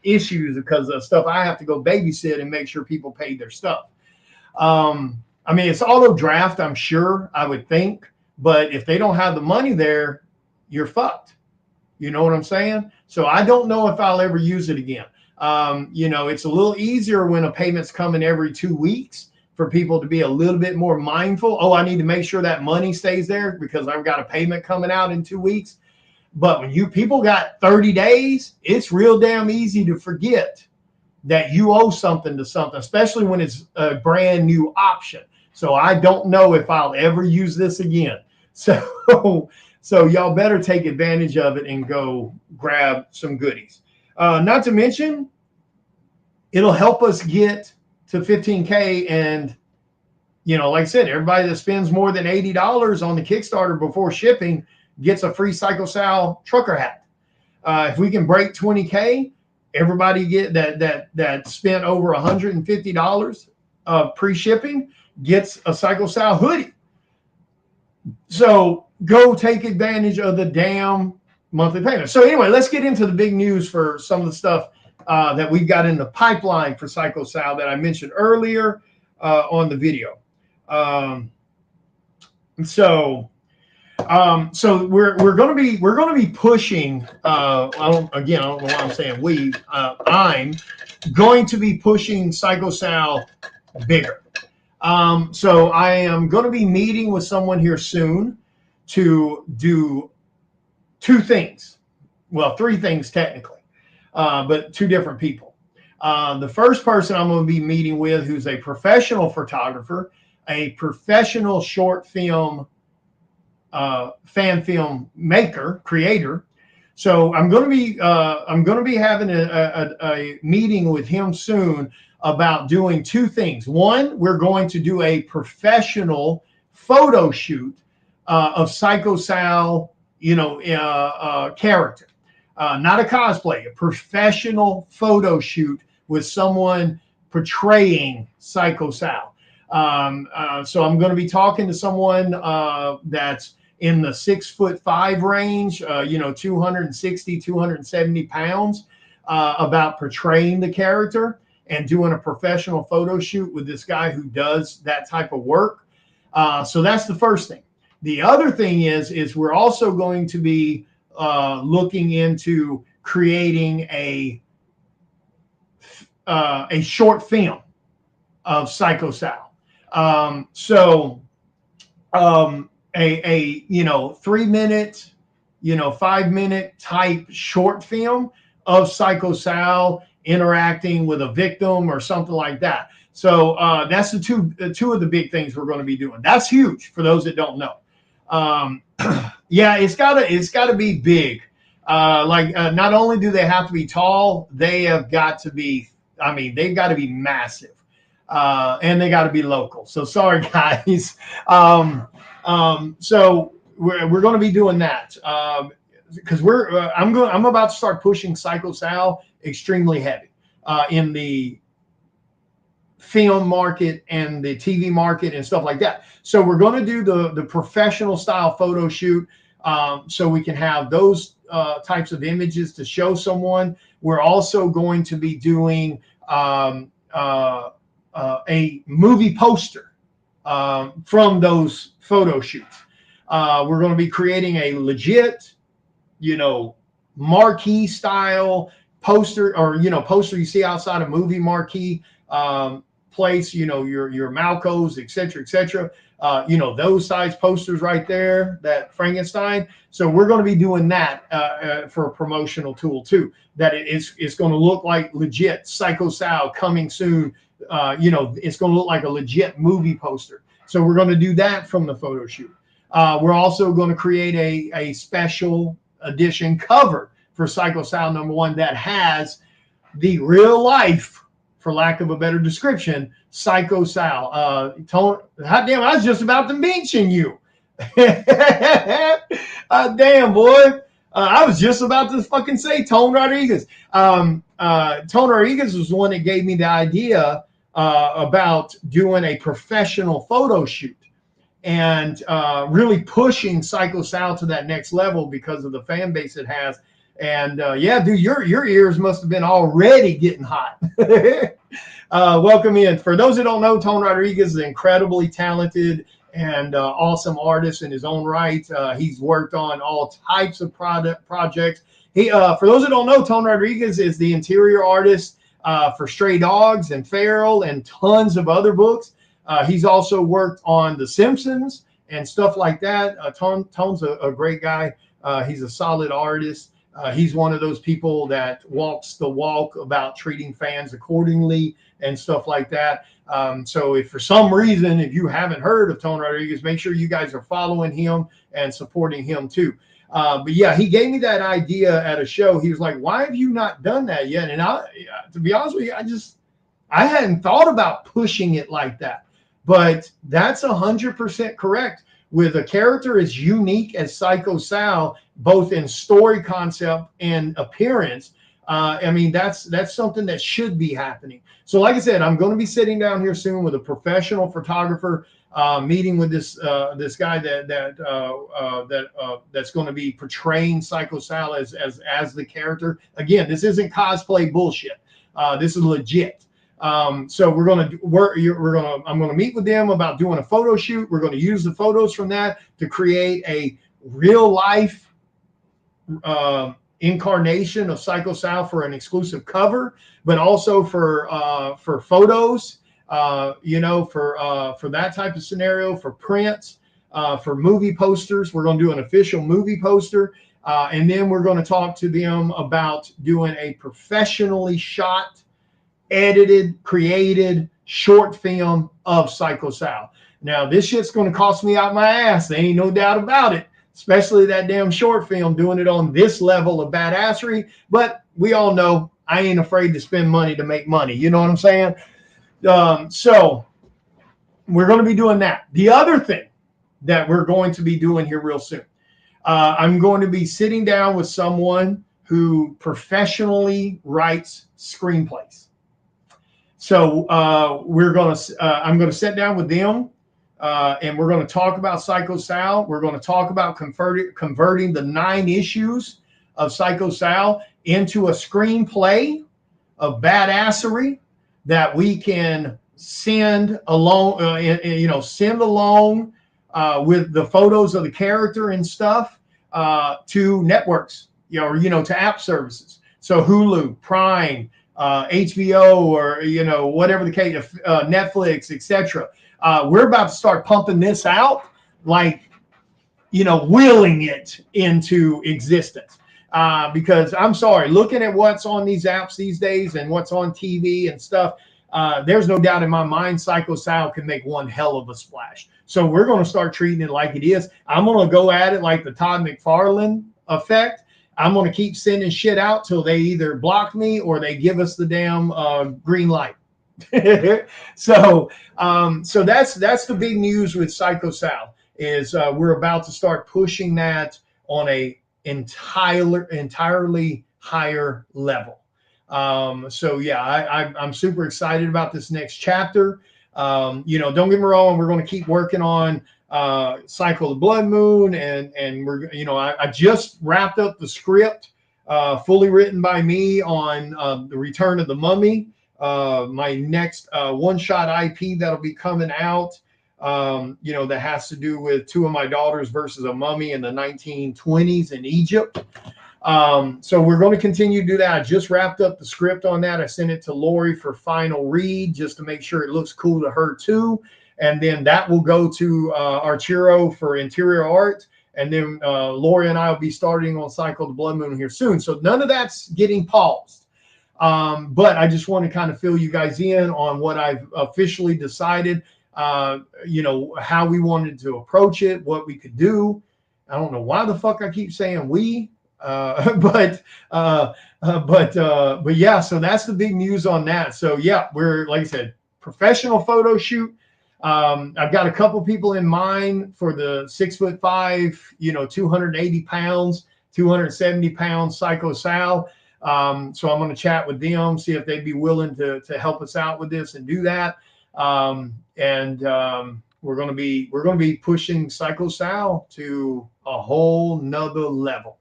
issues because of stuff I have to go babysit and make sure people pay their stuff. It's auto draft, I'm sure, I would think. But if they don't have the money there, you're fucked. You know what I'm saying? So I don't know if I'll ever use it again. It's a little easier when a payment's coming every 2 weeks for people to be a little bit more mindful. Oh, I need to make sure that money stays there because I've got a payment coming out in 2 weeks. But when people got 30 days, it's real damn easy to forget that you owe something to something, especially when it's a brand new option. So I don't know if I'll ever use this again. So y'all better take advantage of it and go grab some goodies. Not to mention, it'll help us get to 15K. And, like I said, everybody that spends more than $80 on the Kickstarter before shipping gets a free Psycho Sal trucker hat. If we can break 20K, everybody get that spent over $150 pre-shipping gets a Psycho Sal hoodie. So go take advantage of the damn monthly payment. So anyway, let's get into the big news for some of the stuff that we've got in the pipeline for Psycho Sal that I mentioned earlier on the video. So we're going to be pushing. I don't know why I'm saying we. I'm going to be pushing Psycho Sal bigger. So I am going to be meeting with someone here soon to do 2 things. Well, 3 things technically, but 2 different people. The first person I'm going to be meeting with, who's a professional photographer, a professional short film fan film maker, creator. So I'm going to be having a meeting with him soon about doing two things. One, we're going to do a professional photo shoot of Psycho Sal, character, not a cosplay, a professional photo shoot with someone portraying Psycho Sal. So I'm going to be talking to someone that's in the 6'5" range, 260, 270 pounds, about portraying the character and doing a professional photo shoot with this guy who does that type of work. So that's the first thing. The other thing is we're also going to be looking into creating a short film of Psycho Sal. A 3-minute, 5-minute type short film of Psycho Sal interacting with a victim or something like that. So that's the two of the big things we're going to be doing. That's huge for those that don't know. Yeah, it's gotta be big. Not only do they have to be tall, they have got to be. I mean, they've got to be massive. And they got to be local. So sorry, guys. So we're going to be doing that because I'm about to start pushing Psycho Sal extremely heavy in the film market and the TV market and stuff like that. So we're going to do the professional style photo shoot so we can have those types of images to show someone. We're also going to be doing a movie poster from those photo shoots. We're going to be creating a legit, marquee style poster, or poster you see outside a movie marquee place. Your Malcos, etc. Those size posters right there, that Frankenstein. So we're going to be doing that for a promotional tool too. That it's going to look like legit Psycho Sal coming soon. It's going to look like a legit movie poster. So we're going to do that from the photo shoot. We're also going to create a special edition cover for Psycho Sal #1 that has the real life, for lack of a better description, Psycho Sal. Hot damn, I was just about to mention you. Damn, boy. I was just about to fucking say Tone Rodriguez. Tone Rodriguez was the one that gave me the idea about doing a professional photo shoot and really pushing Psycho Sal to that next level because of the fan base it has. And yeah, dude, your ears must have been already getting hot. Welcome in. For those that don't know, Tone Rodriguez is an incredibly talented and awesome artist in his own right. He's worked on all types of projects. For those that don't know, Tone Rodriguez is the interior artist for Stray Dogs and Feral and tons of other books. He's also worked on The Simpsons and stuff like that. Tone's a great guy. He's a solid artist. He's one of those people that walks the walk about treating fans accordingly and stuff like that. So if for some reason, if you haven't heard of Tone Rodriguez, make sure you guys are following him and supporting him too. But yeah, he gave me that idea at a show. He was like, why have you not done that yet? And to be honest with you, I hadn't thought about pushing it like that. But that's 100% correct. With a character as unique as Psycho Sal, both in story concept and appearance, I mean, that's something that should be happening. So like I said, I'm going to be sitting down here soon with a professional photographer, meeting with this guy that's going to be portraying Psycho Sal as the character. Again, this isn't cosplay bullshit. This is legit. So I'm going to meet with them about doing a photo shoot. We're going to use the photos from that to create a real life incarnation of Psycho Sal for an exclusive cover, but also for photos, for that type of scenario, for prints, for movie posters. We're going to do an official movie poster. And then we're going to talk to them about doing a professionally shot edited, created short film of Psycho Sal. Now, this shit's going to cost me out my ass. There ain't no doubt about it, especially that damn short film, doing it on this level of badassery. But we all know I ain't afraid to spend money to make money. You know what I'm saying? So we're going to be doing that. The other thing that we're going to be doing here real soon, I'm going to be sitting down with someone who professionally writes screenplays. So I'm going to sit down with them, and we're going to talk about Psycho Sal. We're going to talk about converting the 9 issues of Psycho Sal into a screenplay of badassery that we can send along, send along with the photos of the character and stuff to networks, to app services. So Hulu, Prime, HBO, or whatever the case, Netflix, etc. We're about to start pumping this out, like willing it into existence. Because I'm sorry, looking at what's on these apps these days and what's on TV and stuff, there's no doubt in my mind Psycho Sal can make one hell of a splash. So we're going to start treating it like it is. I'm going to go at it like the Todd McFarlane effect. I'm going to keep sending shit out till they either block me or they give us the damn green light. So that's the big news with Psycho Sal is we're about to start pushing that on a entirely higher level. So yeah, I'm super excited about this next chapter. Don't get me wrong, we're going to keep working on Cycle of the Blood Moon, and we're I just wrapped up the script, fully written by me on the Return of the Mummy, my next one-shot IP that'll be coming out. That has to do with 2 of my daughters versus a mummy in the 1920s in Egypt. So we're going to continue to do that. I just wrapped up the script on that. I sent it to Lori for final read just to make sure it looks cool to her too. And then that will go to Arturo for interior art. And then Lori and I will be starting on Cycle of the Blood Moon here soon. So none of that's getting paused. But I just want to kind of fill you guys in on what I've officially decided, how we wanted to approach it, what we could do. I don't know why the fuck I keep saying we. But yeah, so that's the big news on that. So yeah, we're, like I said, professional photo shoot. I've got a couple people in mind for the 6'5", 280 pounds, 270 pounds Psycho Sal. So I'm going to chat with them, see if they'd be willing to help us out with this and do that. We're going to be pushing Psycho Sal to a whole nother level.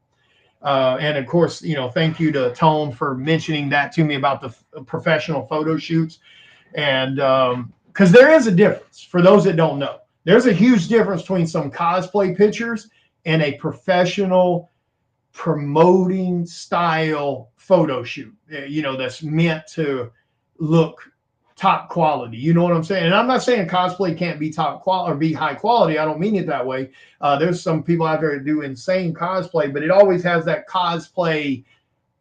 And of course, thank you to Tone for mentioning that to me about the professional photo shoots. And because there is a difference for those that don't know. There's a huge difference between some cosplay pictures and a professional promoting style photo shoot, that's meant to look top quality. You know what I'm saying? And I'm not saying cosplay can't be top quality or be high quality. I don't mean it that way. There's some people out there that do insane cosplay, but it always has that cosplay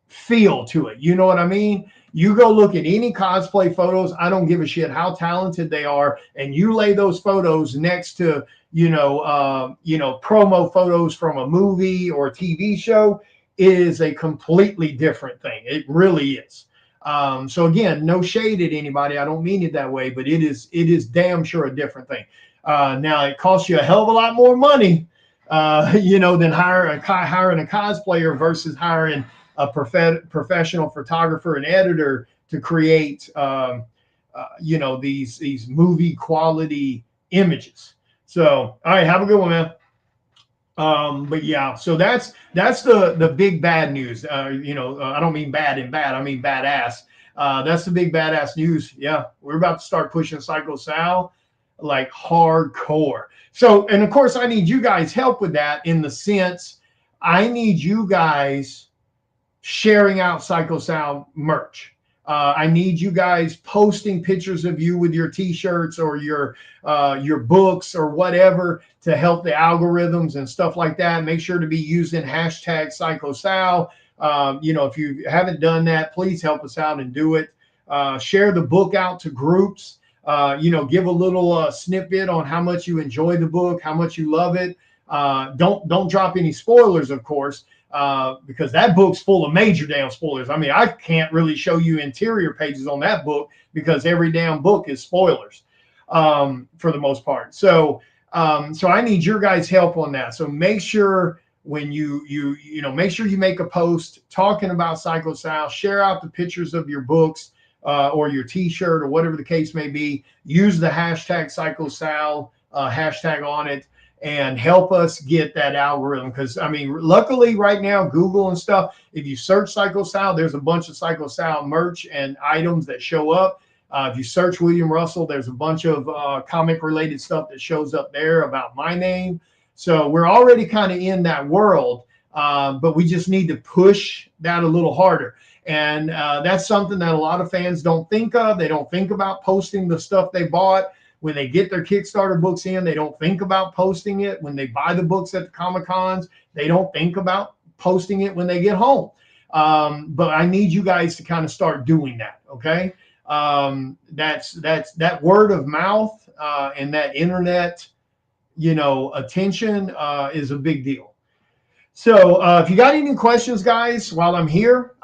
feel to it. You know what I mean? You go look at any cosplay photos. I don't give a shit how talented they are. And you lay those photos next to, promo photos from a movie or a TV show. It is a completely different thing. It really is. So again, no shade at anybody. I don't mean it that way, but it is damn sure a different thing. Now it costs you a hell of a lot more money, than hiring a cosplayer versus hiring a professional photographer and editor to create, these movie quality images. So, all right, have a good one, man. But yeah, so that's the big bad news. I don't mean bad and bad. I mean badass. That's the big badass news. Yeah, we're about to start pushing Psycho Sal like hardcore. So, and of course, I need you guys' help with that in the sense I need you guys sharing out Psycho Sal merch. I need you guys posting pictures of you with your t-shirts or your books or whatever to help the algorithms and stuff like that. Make sure to be using hashtag Psycho Sal. If you haven't done that, please help us out and do it. Share the book out to groups. Give a little snippet on how much you enjoy the book, how much you love it. Don't drop any spoilers, of course, because that book's full of major damn spoilers. I mean, I can't really show you interior pages on that book because every damn book is spoilers for the most part. So I need your guys' help on that. So make sure when make sure you make a post talking about Psycho Sal, share out the pictures of your books or your t-shirt or whatever the case may be. Use the hashtag Psycho Sal hashtag on it and help us get that algorithm. Because I mean, luckily right now, Google and stuff, if you search Psycho Sal, there's a bunch of Psycho Sal merch and items that show up. If you search William Russell, there's a bunch of comic related stuff that shows up there about my name. So we're already kind of in that world, but we just need to push that a little harder. And that's something that a lot of fans don't think of. They don't think about posting the stuff they bought. When they get their Kickstarter books in, they don't think about posting it. When they buy the books at the Comic-Cons, they don't think about posting it when they get home. But I need you guys to kind of start doing that, okay? That's that word of mouth and that internet, attention is a big deal. So if you got any questions, guys, while I'm here,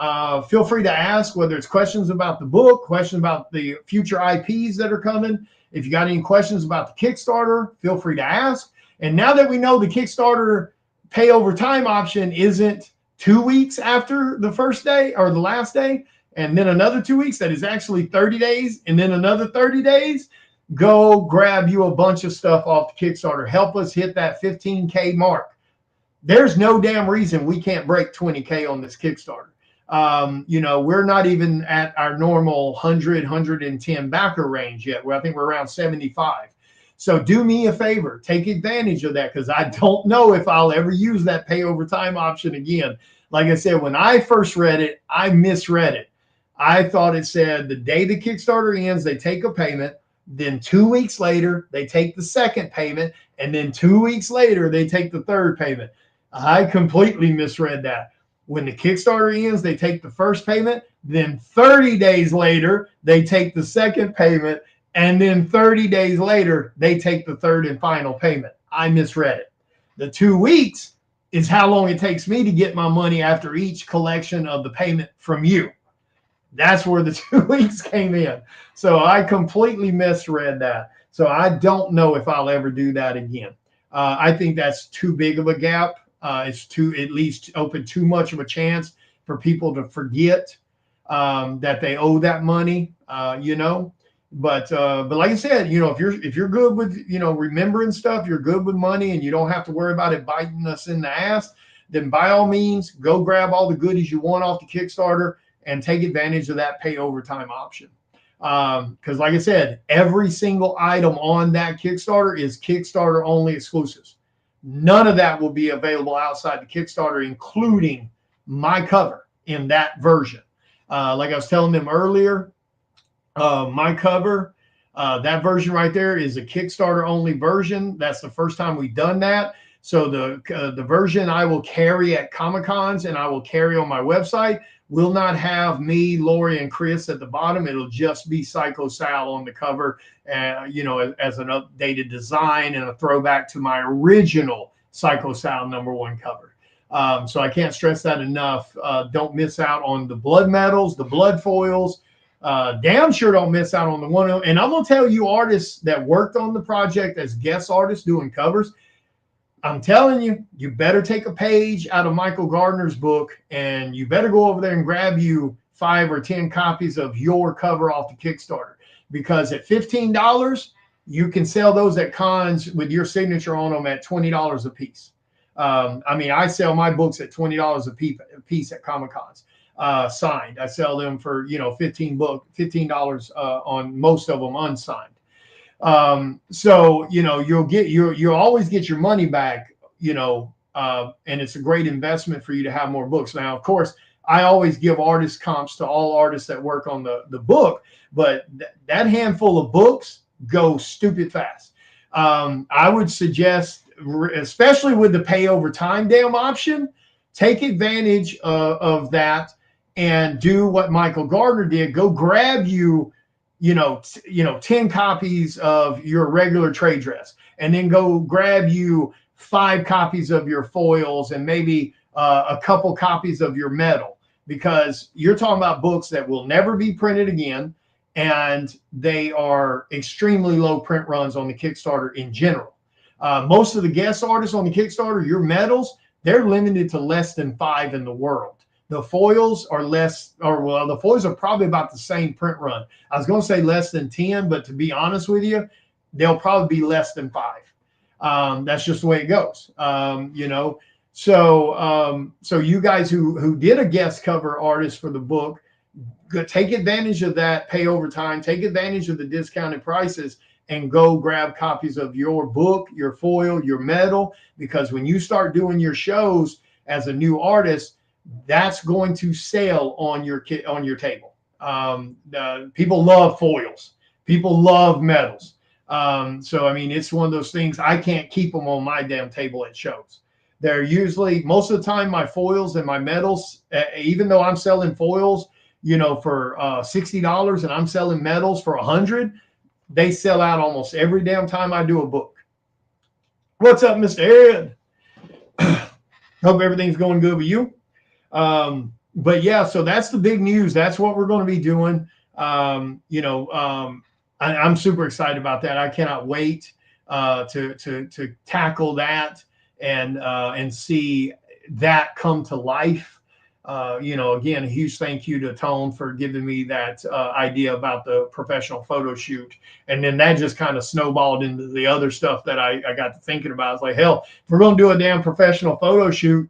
feel free to ask, whether it's questions about the book, questions about the future IPs that are coming. If you got any questions about the Kickstarter, feel free to ask. And now that we know the Kickstarter pay over time option isn't 2 weeks after the first day or the last day, and then another 2 weeks, that is actually 30 days, and then another 30 days, go grab you a bunch of stuff off the Kickstarter. Help us hit that 15K mark. There's no damn reason we can't break 20K on this Kickstarter. We're not even at our normal 100, 110 backer range yet. I think we're around 75. So do me a favor, take advantage of that, because I don't know if I'll ever use that pay over time option again. Like I said, when I first read it, I misread it. I thought it said the day the Kickstarter ends, they take a payment. Then 2 weeks later, they take the second payment. And then 2 weeks later, they take the third payment. I completely misread that. When the Kickstarter ends, they take the first payment. Then 30 days later, they take the second payment. And then 30 days later, they take the third and final payment. I misread it. The 2 weeks is how long it takes me to get my money after each collection of the payment from you. That's where the 2 weeks came in. So I completely misread that. So I don't know if I'll ever do that again. I think that's too big of a gap. It's too, at least open too much of a chance for people to forget that they owe that money, But like I said, if you're good with, remembering stuff, you're good with money, and you don't have to worry about it biting us in the ass, then by all means, go grab all the goodies you want off the Kickstarter and take advantage of that pay overtime option. Because like I said, every single item on that Kickstarter is Kickstarter only exclusives. None of that will be available outside the Kickstarter, including my cover in that version. Like I was telling them earlier, my cover, that version right there is a Kickstarter only version. That's the first time we've done that. So the version I will carry at Comic-Cons and I will carry on my website will not have me, Lori, and Chris at the bottom. It'll just be Psycho Sal on the cover, as an updated design and a throwback to my original Psycho Sal #1 cover. So I can't stress that enough. Don't miss out on the blood medals, the blood foils. Damn sure don't miss out on the one. And I'm going to tell you, artists that worked on the project as guest artists doing covers, I'm telling you, you better take a page out of Michael Gardner's book, and you better go over there and grab you 5 or 10 copies of your cover off the Kickstarter, because at $15, you can sell those at cons with your signature on them at $20 a piece. I sell my books at $20 a piece at Comic-Cons. Signed. I sell them for, $15 on most of them unsigned. So you'll always get your money back, and it's a great investment for you to have more books. Now, of course, I always give artist comps to all artists that work on the book, but that handful of books go stupid fast. I would suggest, especially with the pay over time damn option, take advantage of that and do what Michael Gardner did. Go grab you, 10 copies of your regular trade dress, and then go grab you 5 copies of your foils and maybe a couple copies of your metal, because you're talking about books that will never be printed again, and they are extremely low print runs on the Kickstarter in general. Most of the guest artists on the Kickstarter, your medals, they're limited to less than 5 in the world. The foils are the foils are probably about the same print run. I was going to say less than 10, but to be honest with you, they'll probably be less than 5. That's just the way it goes. So you guys who did a guest cover artist for the book, take advantage of that pay over time, take advantage of the discounted prices, and go grab copies of your book, your foil, your medal, because when you start doing your shows as a new artist, that's going to sell on your table. People love foils. People love medals. So, I mean, it's one of those things. I can't keep them on my damn table at shows. They're usually, most of the time, my foils and my medals, even though I'm selling foils, for $60 and I'm selling medals for $100, they sell out almost every damn time I do a book. What's up, Mr. Ed? Hope everything's going good with you. But yeah, so that's the big news. That's what we're going to be doing. I'm super excited about that. I cannot wait to tackle that and see that come to life. Again, a huge thank you to Tone for giving me that idea about the professional photo shoot. And then that just kind of snowballed into the other stuff that I got to thinking about. It's like, hell, if we're going to do a damn professional photo shoot,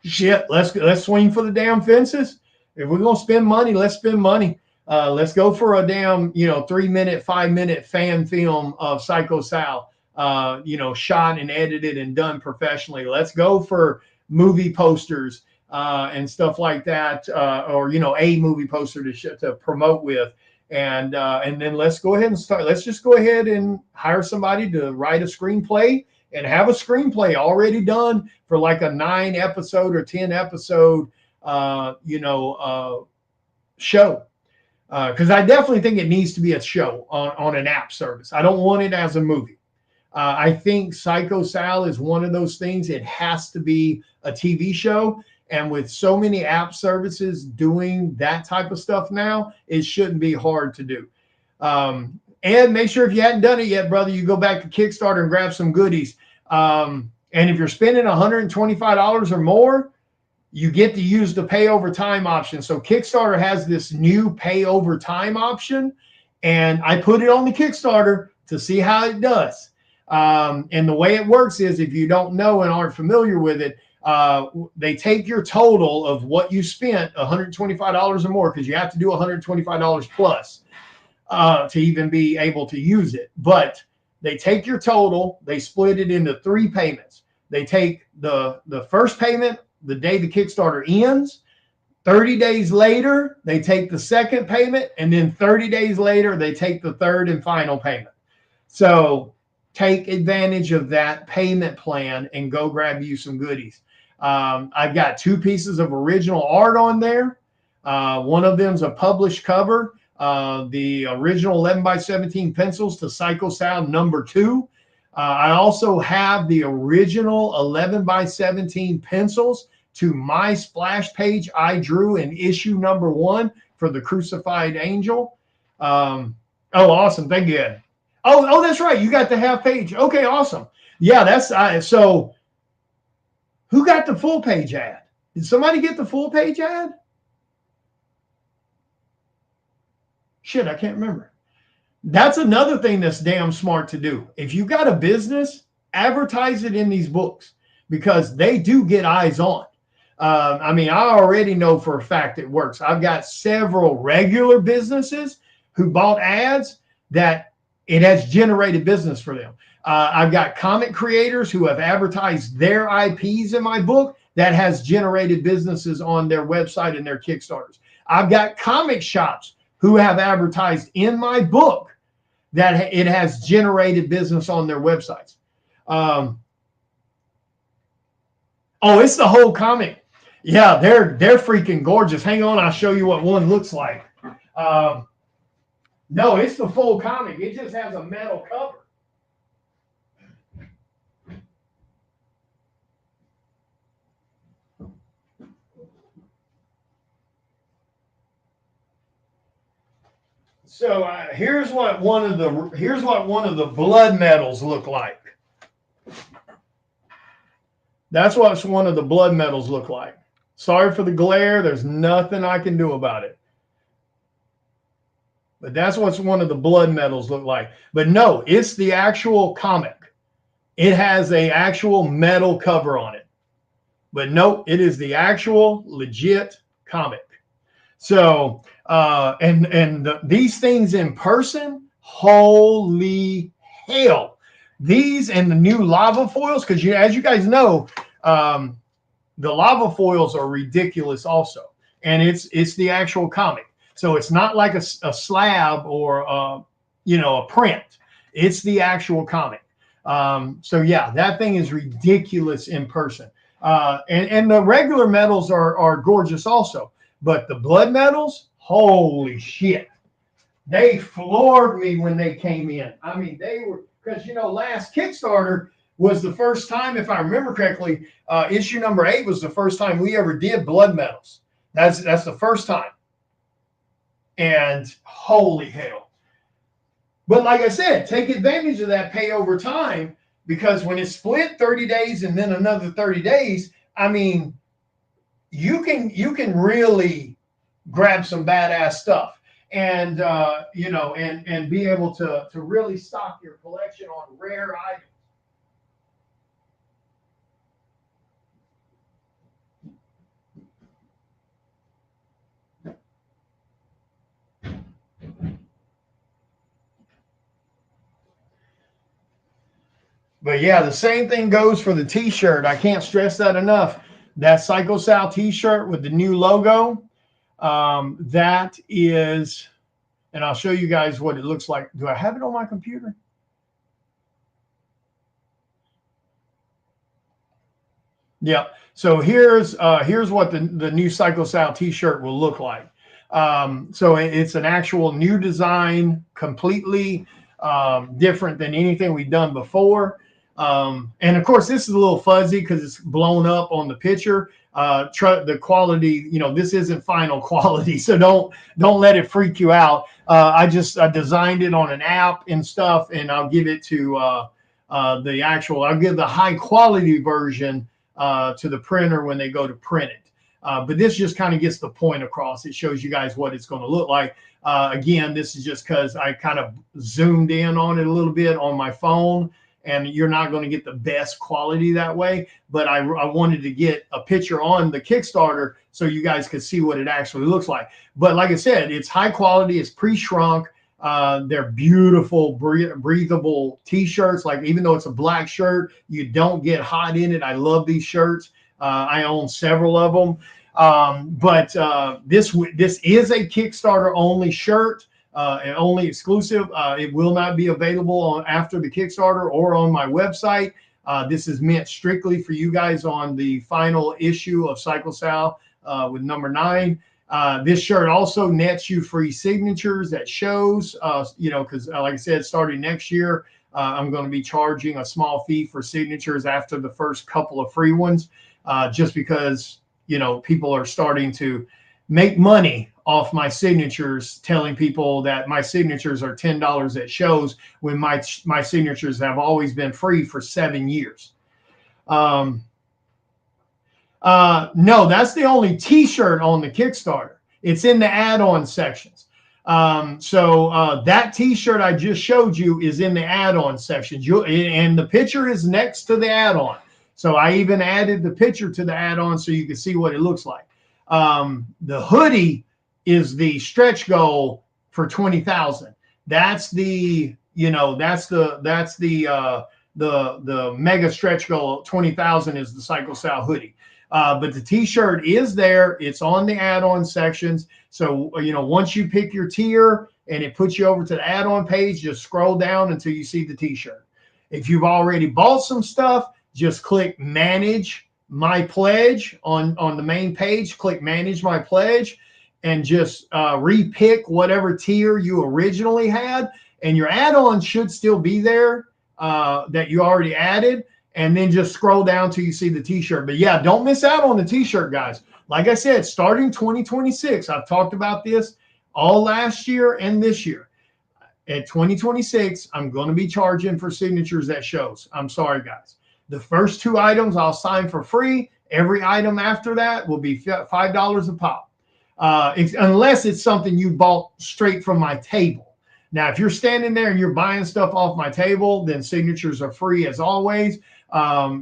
shit, let's swing for the damn fences. If we're going to spend money, let's spend money. Let's go for a damn, 3-minute, 5-minute fan film of Psycho Sal, shot and edited and done professionally. Let's go for movie posters and stuff like that, or a movie poster to promote with, and then let's go ahead and start. Let's just go ahead and hire somebody to write a screenplay and have a screenplay already done for like a 9-episode or 10-episode, show. Because I definitely think it needs to be a show on an app service. I don't want it as a movie. I think Psycho Sal is one of those things. It has to be a TV show. And with so many app services doing that type of stuff now, it shouldn't be hard to do. And make sure if you hadn't done it yet, brother, you go back to Kickstarter and grab some goodies. And if you're spending $125 or more, you get to use the pay over time option. So Kickstarter has this new pay over time option, and I put it on the Kickstarter to see how it does. And the way it works is, if you don't know and aren't familiar with it, they take your total of what you spent, $125 or more, because you have to do $125 plus to even be able to use it. But they take your total, they split it into 3 payments. They take the first payment the day the Kickstarter ends. 30 days later, they take the second payment, and then 30 days later, they take the third and final payment. So take advantage of that payment plan and go grab you some goodies. I've got 2 pieces of original art on there. One of them is a published cover, the original 11x17 pencils to Psycho Sal #2. I also have the original 11x17 pencils to my splash page I drew in issue #1 for the Crucified Angel. Oh, awesome. Thank you, Ed. Oh, that's right. You got the half page. Okay, awesome. Yeah, that's so. Who got the full page ad? Did somebody get the full page ad? Shit, I can't remember. That's another thing that's damn smart to do. If you got a business, advertise it in these books, because they do get eyes on. I mean, I already know for a fact it works. I've got several regular businesses who bought ads that it has generated business for them. I've got comic creators who have advertised their IPs in my book that has generated businesses on their website and their Kickstarters. I've got comic shops who have advertised in my book that it has generated business on their websites. Oh, it's the whole comic. Yeah, they're freaking gorgeous. Hang on, I'll show you what one looks like. No, it's the full comic. It just has a metal cover. So here's what one of the blood medals look like. That's what one of the blood medals look like. Sorry for the glare. There's nothing I can do about it. But that's what one of the blood medals look like. But no, it's the actual comic. It has a actual metal cover on it. But no, it is the actual legit comic. So, these things in person, holy hell. These and the new lava foils, because as you guys know, the lava foils are ridiculous also. And it's the actual comic. So it's not like a slab or, a print. It's the actual comic. So yeah, that thing is ridiculous in person. And the regular medals are gorgeous also. But the blood medals, holy shit. They floored me when they came in. I mean, they were, because, last Kickstarter was the first time, if I remember correctly, issue number 8 was the first time we ever did blood medals. That's the first time. And holy hell. But like I said, take advantage of that pay over time, because when it's split 30 days and then another 30 days, I mean, you can really grab some badass stuff and and be able to really stock your collection on rare items. But yeah, the same thing goes for the t-shirt. I can't stress that enough. That Psycho Sal t-shirt with the new logo, that is, and I'll show you guys what it looks like. Do I have it on my computer? Yeah. So here's what the new Psycho Sal t-shirt will look like. So it's an actual new design, completely different than anything we've done before. And of course, this is a little fuzzy because it's blown up on the picture. The quality, this isn't final quality, so don't let it freak you out. I designed it on an app and stuff, and I'll give it to I'll give the high quality version to the printer when they go to print it. But this just kind of gets the point across. It shows you guys what it's going to look like. Again, this is just because I kind of zoomed in on it a little bit on my phone, and you're not going to get the best quality that way. But I wanted to get a picture on the Kickstarter so you guys could see what it actually looks like. But like I said, it's high quality. It's pre-shrunk. They're beautiful, breathable t-shirts. Like, even though it's a black shirt, you don't get hot in it. I love these shirts. I own several of them. But this is a Kickstarter only shirt, and only exclusive. It will not be available after the Kickstarter or on my website. This is meant strictly for you guys on the final issue of Psycho Sal with number 9. This shirt also nets you free signatures at shows, because like I said, starting next year, I'm going to be charging a small fee for signatures after the first couple of free ones, just because, people are starting to make money off my signatures, telling people that my signatures are $10 at shows when my signatures have always been free for 7 years. No, that's the only t-shirt on the Kickstarter. It's in the add-on sections. So that t-shirt I just showed you is in the add-on section. And the picture is next to the add-on. So I even added the picture to the add-on so you can see what it looks like. The hoodie is the stretch goal for 20,000. That's the mega stretch goal. 20,000 is the Psycho Sal hoodie. But the t-shirt is there. It's on the add-on sections. So, once you pick your tier and it puts you over to the add-on page, just scroll down until you see the t-shirt. If you've already bought some stuff, just click manage my pledge on the main page, click manage my pledge, and just repick whatever tier you originally had, and your add-on should still be there that you already added, and then just scroll down till you see the t-shirt. But yeah, don't miss out on the t-shirt, guys. Like I said, starting 2026, I've talked about this all last year and this year. At 2026, I'm going to be charging for signatures at shows. I'm sorry, guys. The first 2 items I'll sign for free. Every item after that will be $5 a pop, unless it's something you bought straight from my table. Now, if you're standing there and you're buying stuff off my table, then signatures are free as always. But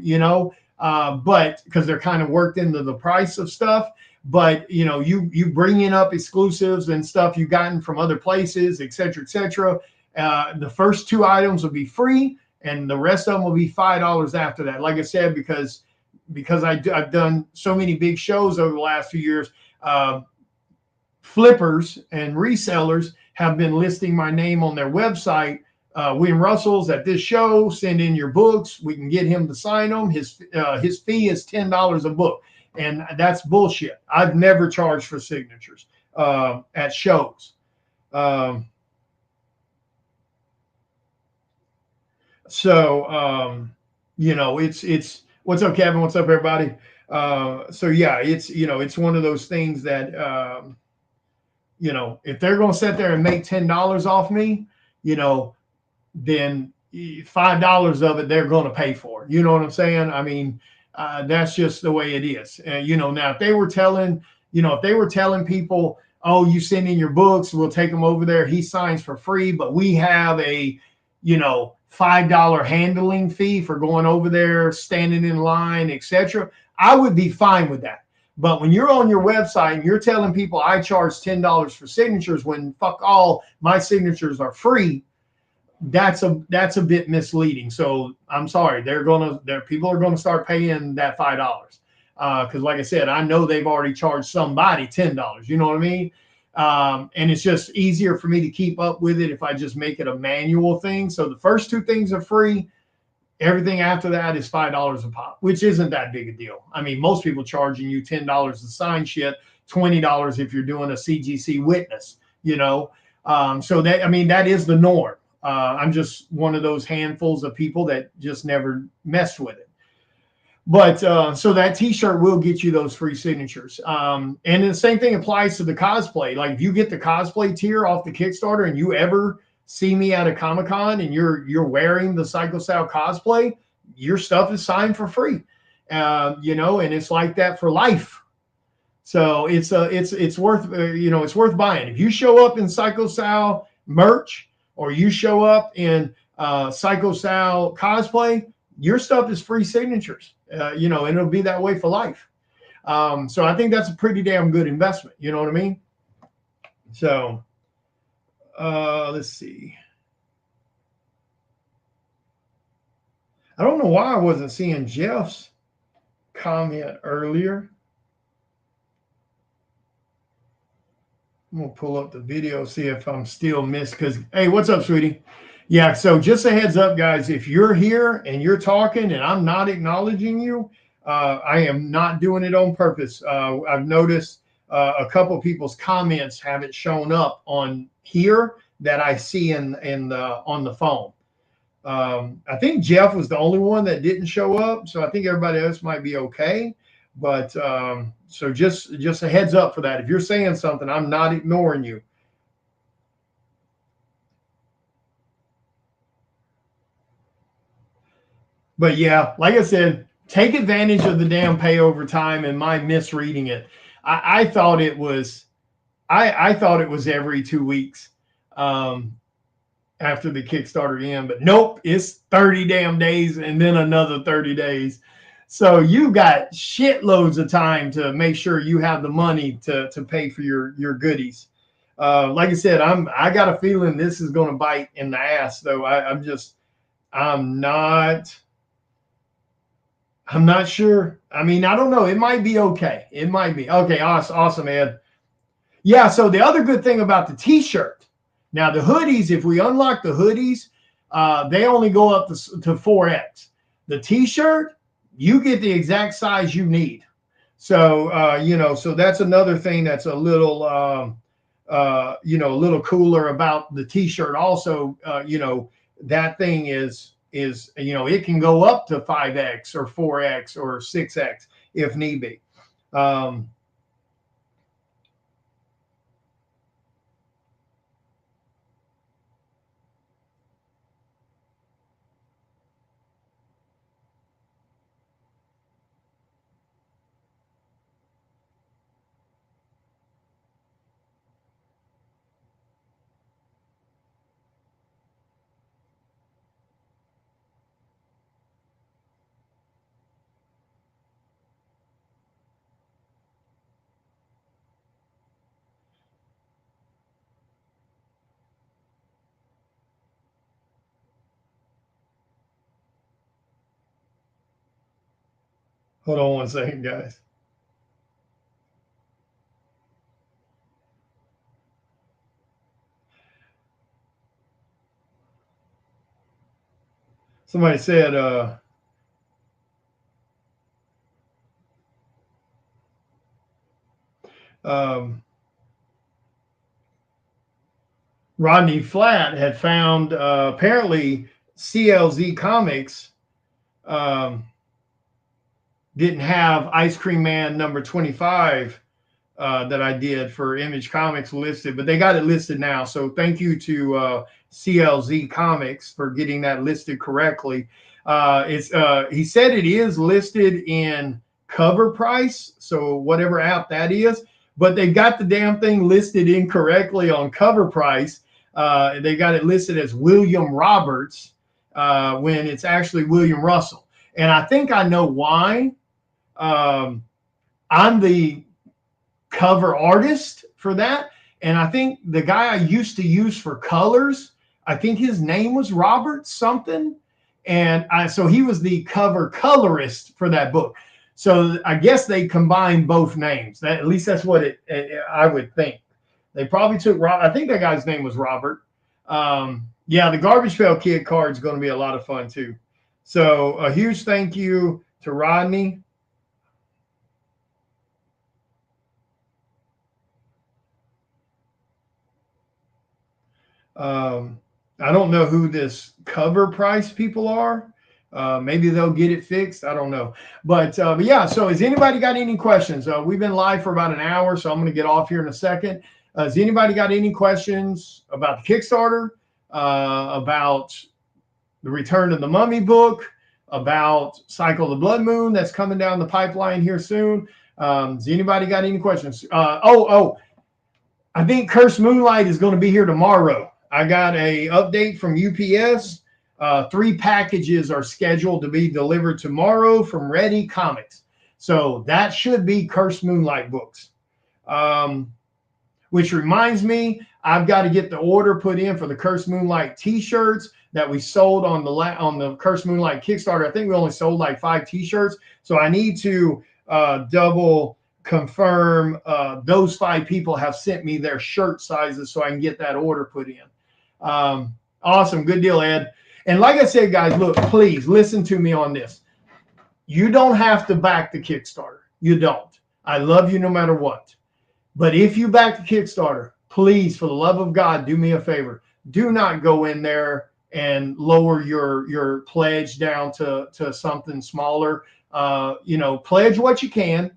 because they're kind of worked into the price of stuff. But you bringing up exclusives and stuff you've gotten from other places, et cetera, et cetera. The first 2 items will be free, and the rest of them will be $5 after that. Like I said, because I've done so many big shows over the last few years, flippers and resellers have been listing my name on their website. William Russell's at this show. Send in your books. We can get him to sign them. His fee is $10 a book. And that's bullshit. I've never charged for signatures at shows. It's what's up, Kevin? What's up, everybody? So yeah, it's one of those things that if they're going to sit there and make $10 off me, then $5 of it they're going to pay for. You know what I'm saying? I mean, that's just the way it is. Now if they were telling people, oh, you send in your books, we'll take them over there. He signs for free, but we have a, $5 handling fee for going over there, standing in line, etc. I would be fine with that. But when you're on your website and you're telling people I charge $10 for signatures when fuck all, my signatures are free, that's a bit misleading. So I'm sorry, people are gonna start paying that $5 because, like I said, I know they've already charged somebody $10. You know what I mean? And it's just easier for me to keep up with it if I just make it a manual thing. So the first 2 things are free. Everything after that is $5 a pop, which isn't that big a deal. I mean, most people charging you $10 to sign shit, $20 if you're doing a CGC witness. So that is the norm. I'm just one of those handfuls of people that just never messed with it. But so that t-shirt will get you those free signatures. And the same thing applies to the cosplay. Like if you get the cosplay tier off the Kickstarter and you ever see me at a Comic-Con and you're wearing the Psycho Sal cosplay, your stuff is signed for free. And it's like that for life. So it's worth it's worth buying. If you show up in Psycho Sal merch, or you show up in Psycho Sal cosplay, your stuff is free signatures, and it'll be that way for life. So I think that's a pretty damn good investment. You know what I mean? So let's see. I don't know why I wasn't seeing Jeff's comment earlier. I'm going to pull up the video, see if I'm still missed. Because, hey, what's up, sweetie? Yeah, so just a heads up, guys. If you're here and you're talking and I'm not acknowledging you, I am not doing it on purpose. I've noticed a couple of people's comments haven't shown up on here that I see on the phone. I think Jeff was the only one that didn't show up, so I think everybody else might be okay. But so just a heads up for that. If you're saying something, I'm not ignoring you. But yeah, like I said, take advantage of the damn pay over time and my misreading it. I thought it was every 2 weeks after the Kickstarter end, but nope, it's 30 damn days and then another 30 days. So you got shitloads of time to make sure you have the money to pay for your goodies. Like I said, I got a feeling this is going to bite in the ass, though. I'm not sure. I mean, I don't know. It might be okay. It might be okay. Awesome, Ed. Yeah. So the other good thing about the t-shirt, now the hoodies, if we unlock the hoodies, they only go up to 4X. The t-shirt, you get the exact size you need. So, so that's another thing that's a little, a little cooler about the t-shirt also. That thing is, it can go up to 5X or 4X or 6X if need be. Um, Hold on one second, guys. Somebody said, um, Rodney Flat had found apparently CLZ Comics um, didn't have Ice Cream Man number 25 that I did for Image Comics listed, but they got it listed now. So thank you to CLZ Comics for getting that listed correctly. He said it is listed in cover price, so whatever app that is, but they got the damn thing listed incorrectly on cover price. They got it listed as William Roberts when it's actually William Russell. And I think I know why. I'm the cover artist for that. And I think the guy I used to use for colors, I think his name was Robert something. And so he was the cover colorist for that book. So I guess they combined both names. At least that's what I would think. They probably took I think that guy's name was Robert. Yeah, the Garbage Pail Kid card is going to be a lot of fun too. So a huge thank you to Rodney. I don't know who this cover price people are. Maybe they'll get it fixed. I don't know. But yeah, so has anybody got any questions? We've been live for about an hour, so I'm going to get off here in a second. Has anybody got any questions about the Kickstarter, about the Return of the Mummy book, about Cycle the Blood Moon that's coming down the pipeline here soon? Has anybody got any questions? I think Cursed Moonlight is going to be here tomorrow. I got a update from UPS. 3 packages are scheduled to be delivered tomorrow from Ready Comics. So that should be Cursed Moonlight books. Which reminds me, I've got to get the order put in for the Cursed Moonlight t-shirts that we sold on the Cursed Moonlight Kickstarter. I think we only sold like 5 t-shirts. So I need to double confirm those 5 people have sent me their shirt sizes so I can get that order put in. Awesome. Good deal, Ed. And like I said, guys, look, please listen to me on this. You don't have to back the Kickstarter. You don't. I love you no matter what. But if you back the Kickstarter, please, for the love of God, do me a favor. Do not go in there and lower your pledge down to something smaller. Pledge what you can.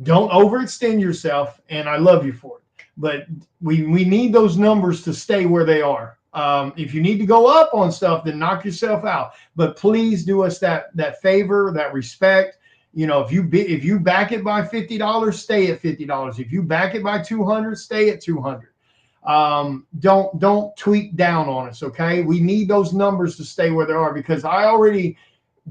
Don't overextend yourself, and I love you for it. But we need those numbers to stay where they are. If you need to go up on stuff, then knock yourself out. But please do us that favor, that respect. If you back it by $50, stay at $50. If you back it by $200, stay at $200. Don't tweak down on us, okay? We need those numbers to stay where they are because I already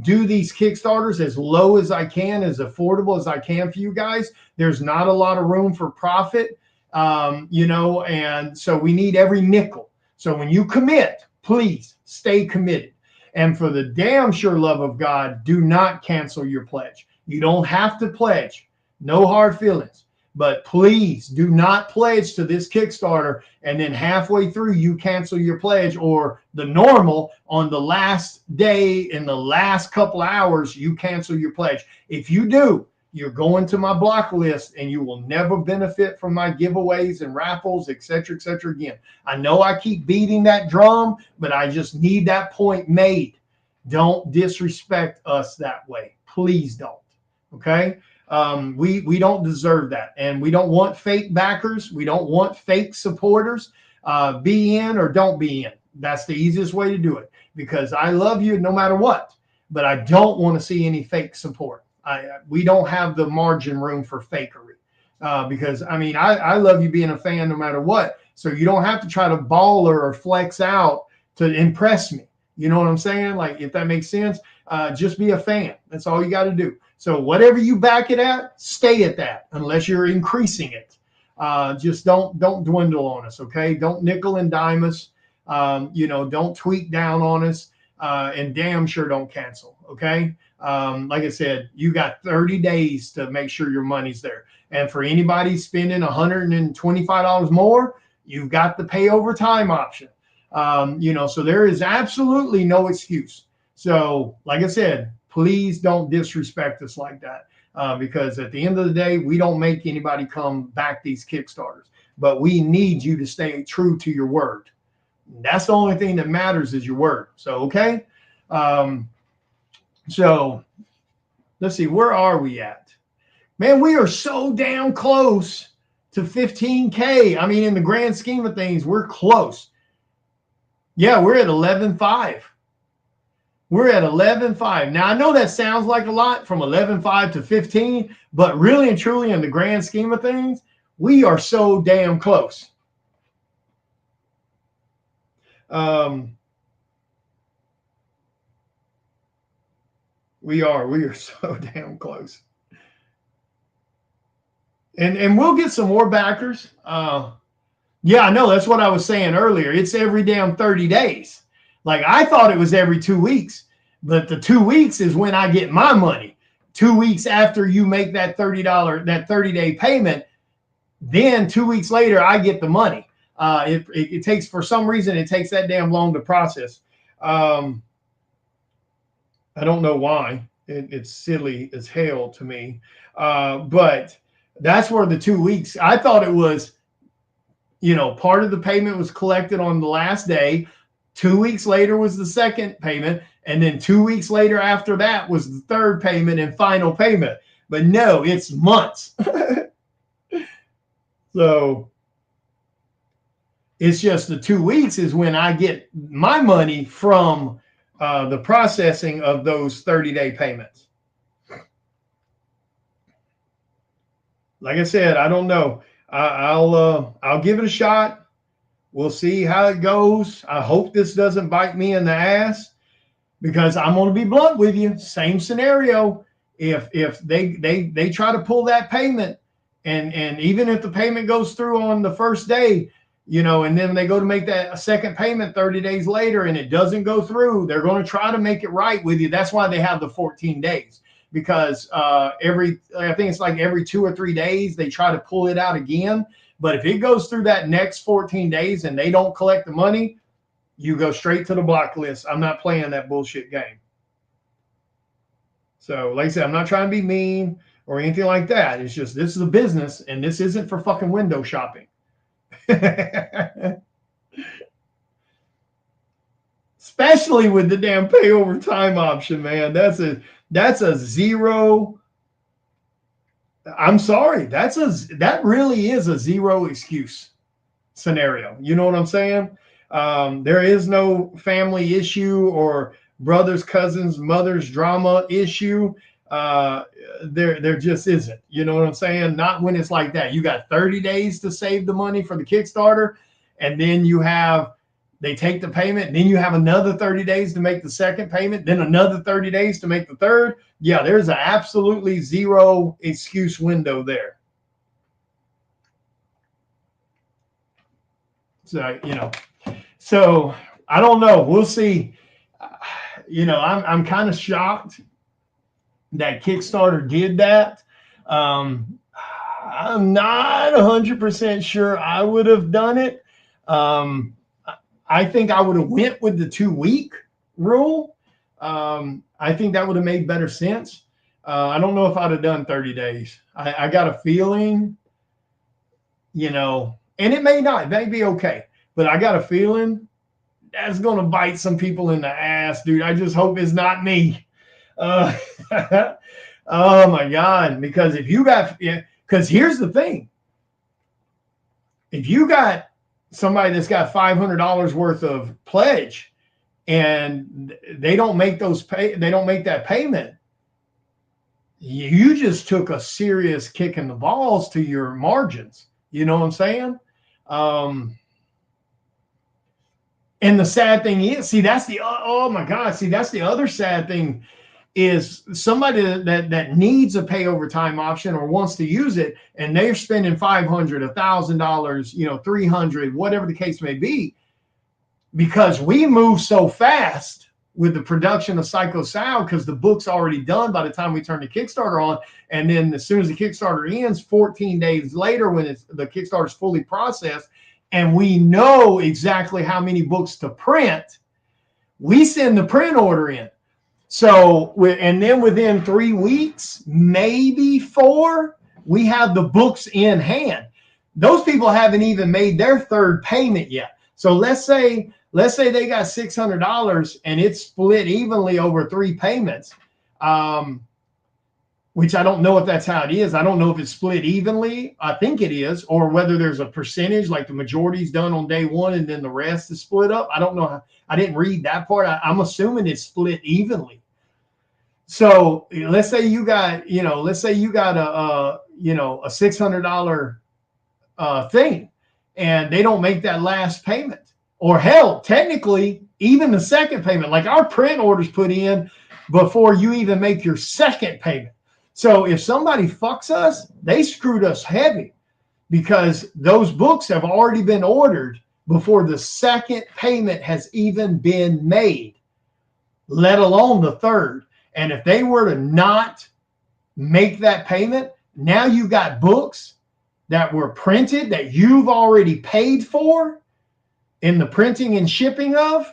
do these Kickstarters as low as I can, as affordable as I can for you guys. There's not a lot of room for profit, and so we need every nickel. So when you commit, please stay committed. And for the damn sure love of God, do not cancel your pledge. You don't have to pledge. No hard feelings. But please do not pledge to this Kickstarter and then halfway through you cancel your pledge, or the normal on the last day in the last couple hours you cancel your pledge. If you do, you're going to my block list and you will never benefit from my giveaways and raffles, etc., etc. Again, I know I keep beating that drum, but I just need that point made. Don't disrespect us that way. Please don't. Okay. We don't deserve that, and we don't want fake backers. We don't want fake supporters. Be in or don't be in. That's the easiest way to do it, because I love you no matter what, but I don't want to see any fake support. We don't have the margin room for fakery, because I mean I love you being a fan no matter what. So you don't have to try to baller or flex out to impress me. You know what I'm saying? Like, if that makes sense, just be a fan. That's all you got to do. So whatever you back it at, stay at that unless you're increasing it. Just don't dwindle on us, okay? Don't nickel and dime us. Don't tweak down on us, and damn sure don't cancel, okay? Like I said, you got 30 days to make sure your money's there. And for anybody spending $125 more, you've got the pay over time option. So there is absolutely no excuse. So like I said, please don't disrespect us like that, because at the end of the day, we don't make anybody come back these Kickstarters, but we need you to stay true to your word. That's the only thing that matters, is your word. So, okay. So let's see, where are we at? Man, we are so damn close to 15K. I mean, in the grand scheme of things, we're close. Yeah, we're at 11.5. We're at 11.5. Now, I know that sounds like a lot from 11.5 to 15, but really and truly in the grand scheme of things, we are so damn close. We are so damn close. And we'll get some more backers. Yeah, I know. That's what I was saying earlier. It's every damn 30 days. Like, I thought it was every 2 weeks, but the 2 weeks is when I get my money. 2 weeks after you make that that 30-day payment, then 2 weeks later, I get the money. It takes, for some reason, it takes that damn long to process. I don't know why. It's silly as hell to me. But that's where the 2 weeks, I thought it was, part of the payment was collected on the last day. 2 weeks later was the second payment. And then 2 weeks later after that was the third payment and final payment. But no, it's months. So it's just the 2 weeks is when I get my money from the processing of those 30-day payments. Like I said, I don't know. I'll give it a shot. We'll see how it goes. I hope this doesn't bite me in the ass, because I'm going to be blunt with you. Same scenario. If they try to pull that payment, and even if the payment goes through on the first day, and then they go to make that a second payment 30 days later and it doesn't go through, they're going to try to make it right with you. That's why they have the 14 days, because I think it's like every 2 or 3 days they try to pull it out again. But if it goes through that next 14 days and they don't collect the money, you go straight to the block list. I'm not playing that bullshit game. So, like I said, I'm not trying to be mean or anything like that. It's just, this is a business, and this isn't for fucking window shopping. Especially with the damn pay over time option, man. That's a zero. I'm sorry. That really is a zero excuse scenario. You know what I'm saying? There is no family issue or brothers, cousins, mothers drama issue. There just isn't. You know what I'm saying? Not when it's like that. You got 30 days to save the money for the Kickstarter, and then they take the payment, and then you have another 30 days to make the second payment, then another 30 days to make the third. Yeah, there's an absolutely zero excuse window there. So I don't know. We'll see. I'm kind of shocked that Kickstarter did that. I I'm not 100% sure I would have done it. I think I would have went with the 2-week rule. I think that would have made better sense. I don't know if I'd have done 30 days. I got a feeling, and it may be okay, but I got a feeling that's going to bite some people in the ass, dude. I just hope it's not me. Uh, oh my God. Because because here's the thing. If you got somebody that's got $500 worth of pledge and they don't make that payment, you just took a serious kick in the balls to your margins. You know what I'm saying? And the sad thing is, that's the other sad thing is somebody that needs a pay over time option or wants to use it, and they're spending $500, $1,000, $300, whatever the case may be, because we move so fast with the production of Psycho Sal, because the book's already done by the time we turn the Kickstarter on, and then as soon as the Kickstarter ends, 14 days later, when the Kickstarter's fully processed, and we know exactly how many books to print, we send the print order in. So, and then within 3 weeks, maybe 4, we have the books in hand. Those people haven't even made their third payment yet. So let's say they got $600 and it's split evenly over 3 payments, which I don't know if that's how it is. I don't know if it's split evenly. I think it is, or whether there's a percentage, like the majority's done on day 1 and then the rest is split up. I don't know. I didn't read that part. I'm assuming it's split evenly. So let's say you got, a $600 thing, and they don't make that last payment, or hell, technically even the second payment, like our print orders put in before you even make your second payment. So if somebody fucks us, they screwed us heavy, because those books have already been ordered before the second payment has even been made, let alone the third. And if they were to not make that payment, now you got books that were printed that you've already paid for in the printing and shipping of,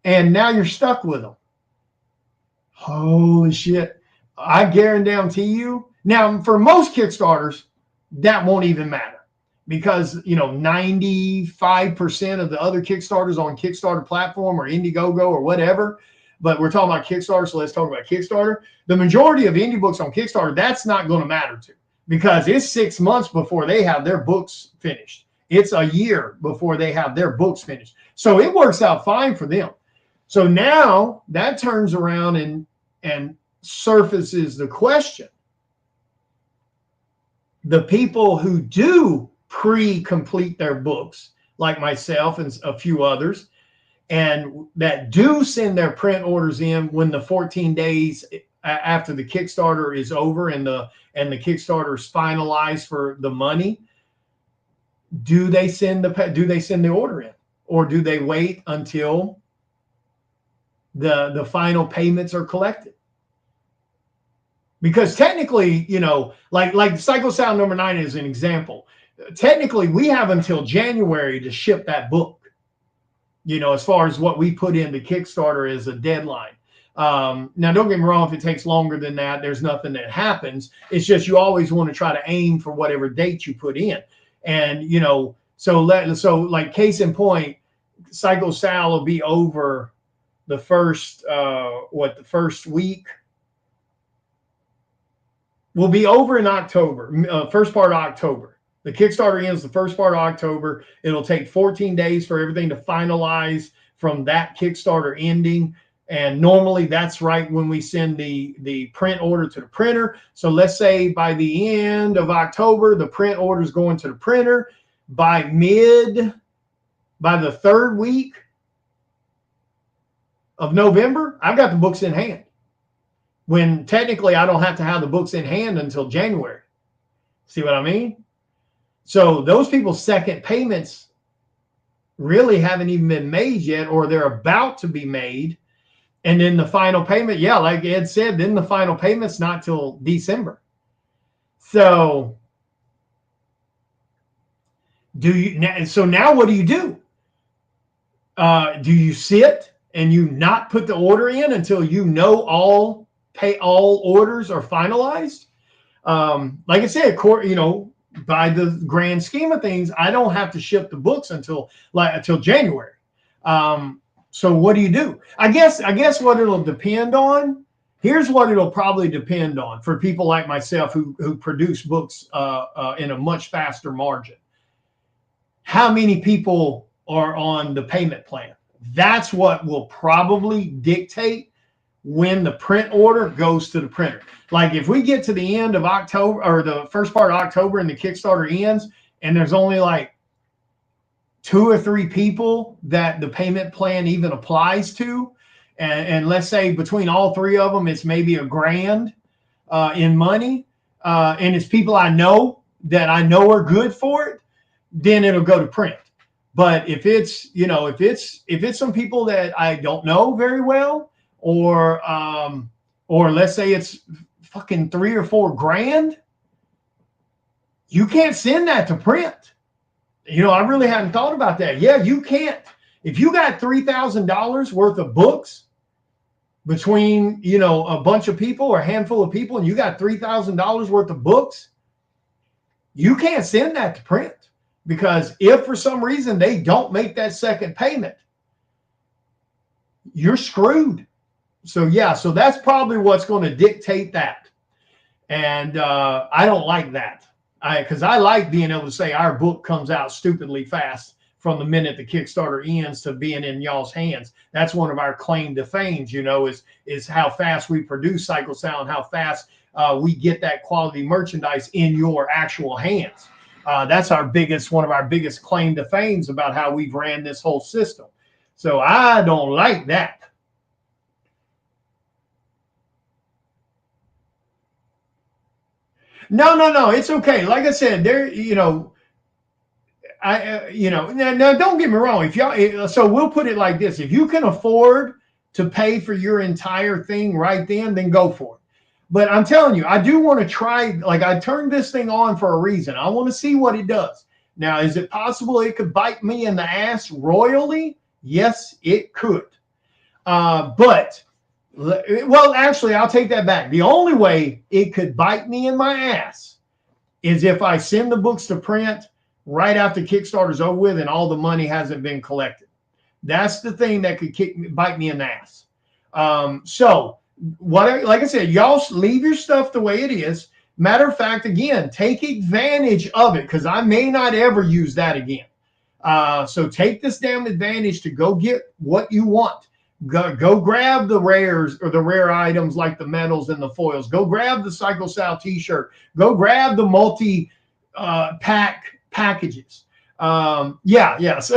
and now you're stuck with them. Holy shit. I guarantee you. Now, for most Kickstarters, that won't even matter, because 95% of the other Kickstarters on Kickstarter platform or Indiegogo or whatever, but we're talking about Kickstarter, so let's talk about Kickstarter. The majority of indie books on Kickstarter, that's not going to matter to, because it's 6 months before they have their books finished. It's a year before they have their books finished. So it works out fine for them. So now that turns around and surfaces the question. The people who do pre-complete their books, like myself and a few others, and that do send their print orders in when the 14 days after the Kickstarter is over and the Kickstarter is finalized for the money, do they send the order in, or do they wait until the final payments are collected? Because technically, like Psycho Sal number 9 is an example. Technically, we have until January to ship that book. As far as what we put into Kickstarter as a deadline. Now, don't get me wrong, if it takes longer than that, there's nothing that happens. It's just you always want to try to aim for whatever date you put in. And, so like case in point, Psycho Sal will be over the first week. Will be over in October, first part of October. The Kickstarter ends the first part of October. It'll take 14 days for everything to finalize from that Kickstarter ending. And normally that's right when we send the print order to the printer. So let's say by the end of October, the print order is going to the printer. By the 3rd week of November, I've got the books in hand. When technically I don't have to have the books in hand until January. See what I mean? So those people's second payments really haven't even been made yet, or they're about to be made. And then the final payment, like Ed said, then the final payment's not till December. So So now what do? Do you sit and you not put the order in until you know all orders are finalized? Like I said, by the grand scheme of things, I don't have to ship the books until January. So what do? I guess what it'll depend on. Here's what it'll probably depend on for people like myself who produce books in a much faster margin. How many people are on the payment plan? That's what will probably dictate when the print order goes to the printer. Like if we get to the end of October or the first part of October and the Kickstarter ends and there's only like 2 or 3 people that the payment plan even applies to, and let's say between all 3 of them, it's maybe $1,000 in money, and it's people I know that I know are good for it, then it'll go to print. But if it's some people that I don't know very well, or let's say it's fucking $3 or $4 grand, you can't send that to print. I really hadn't thought about that. Yeah, you can't. If you got $3,000 worth of books between, a bunch of people or a handful of people, and you got $3,000 worth of books, you can't send that to print, because if for some reason they don't make that second payment, you're screwed. So yeah, so that's probably what's going to dictate that. And I don't like that. Because I like being able to say our book comes out stupidly fast from the minute the Kickstarter ends to being in y'all's hands. That's one of our claim to fame, is how fast we produce Psycho Sal and how fast we get that quality merchandise in your actual hands. That's one of our biggest claim to fames about how we've ran this whole system. So I don't like that. No, it's okay. Like I said, now don't get me wrong. If y'all, so we'll put it like this: if you can afford to pay for your entire thing right then go for it. But I'm telling you, I do want to try. Like I turned this thing on for a reason. I want to see what it does. Now, is it possible it could bite me in the ass royally? Yes, it could. But well, actually, I'll take that back. The only way it could bite me in my ass is if I send the books to print right after Kickstarter's over with and all the money hasn't been collected. That's the thing that could bite me in the ass. So like I said, y'all leave your stuff the way it is. Matter of fact, again, take advantage of it, because I may not ever use that again. So take this damn advantage to go get what you want. Go grab the rares or the rare items like the medals and the foils. Go grab the Psycho Sal t-shirt. Go grab the multi packages. Yes.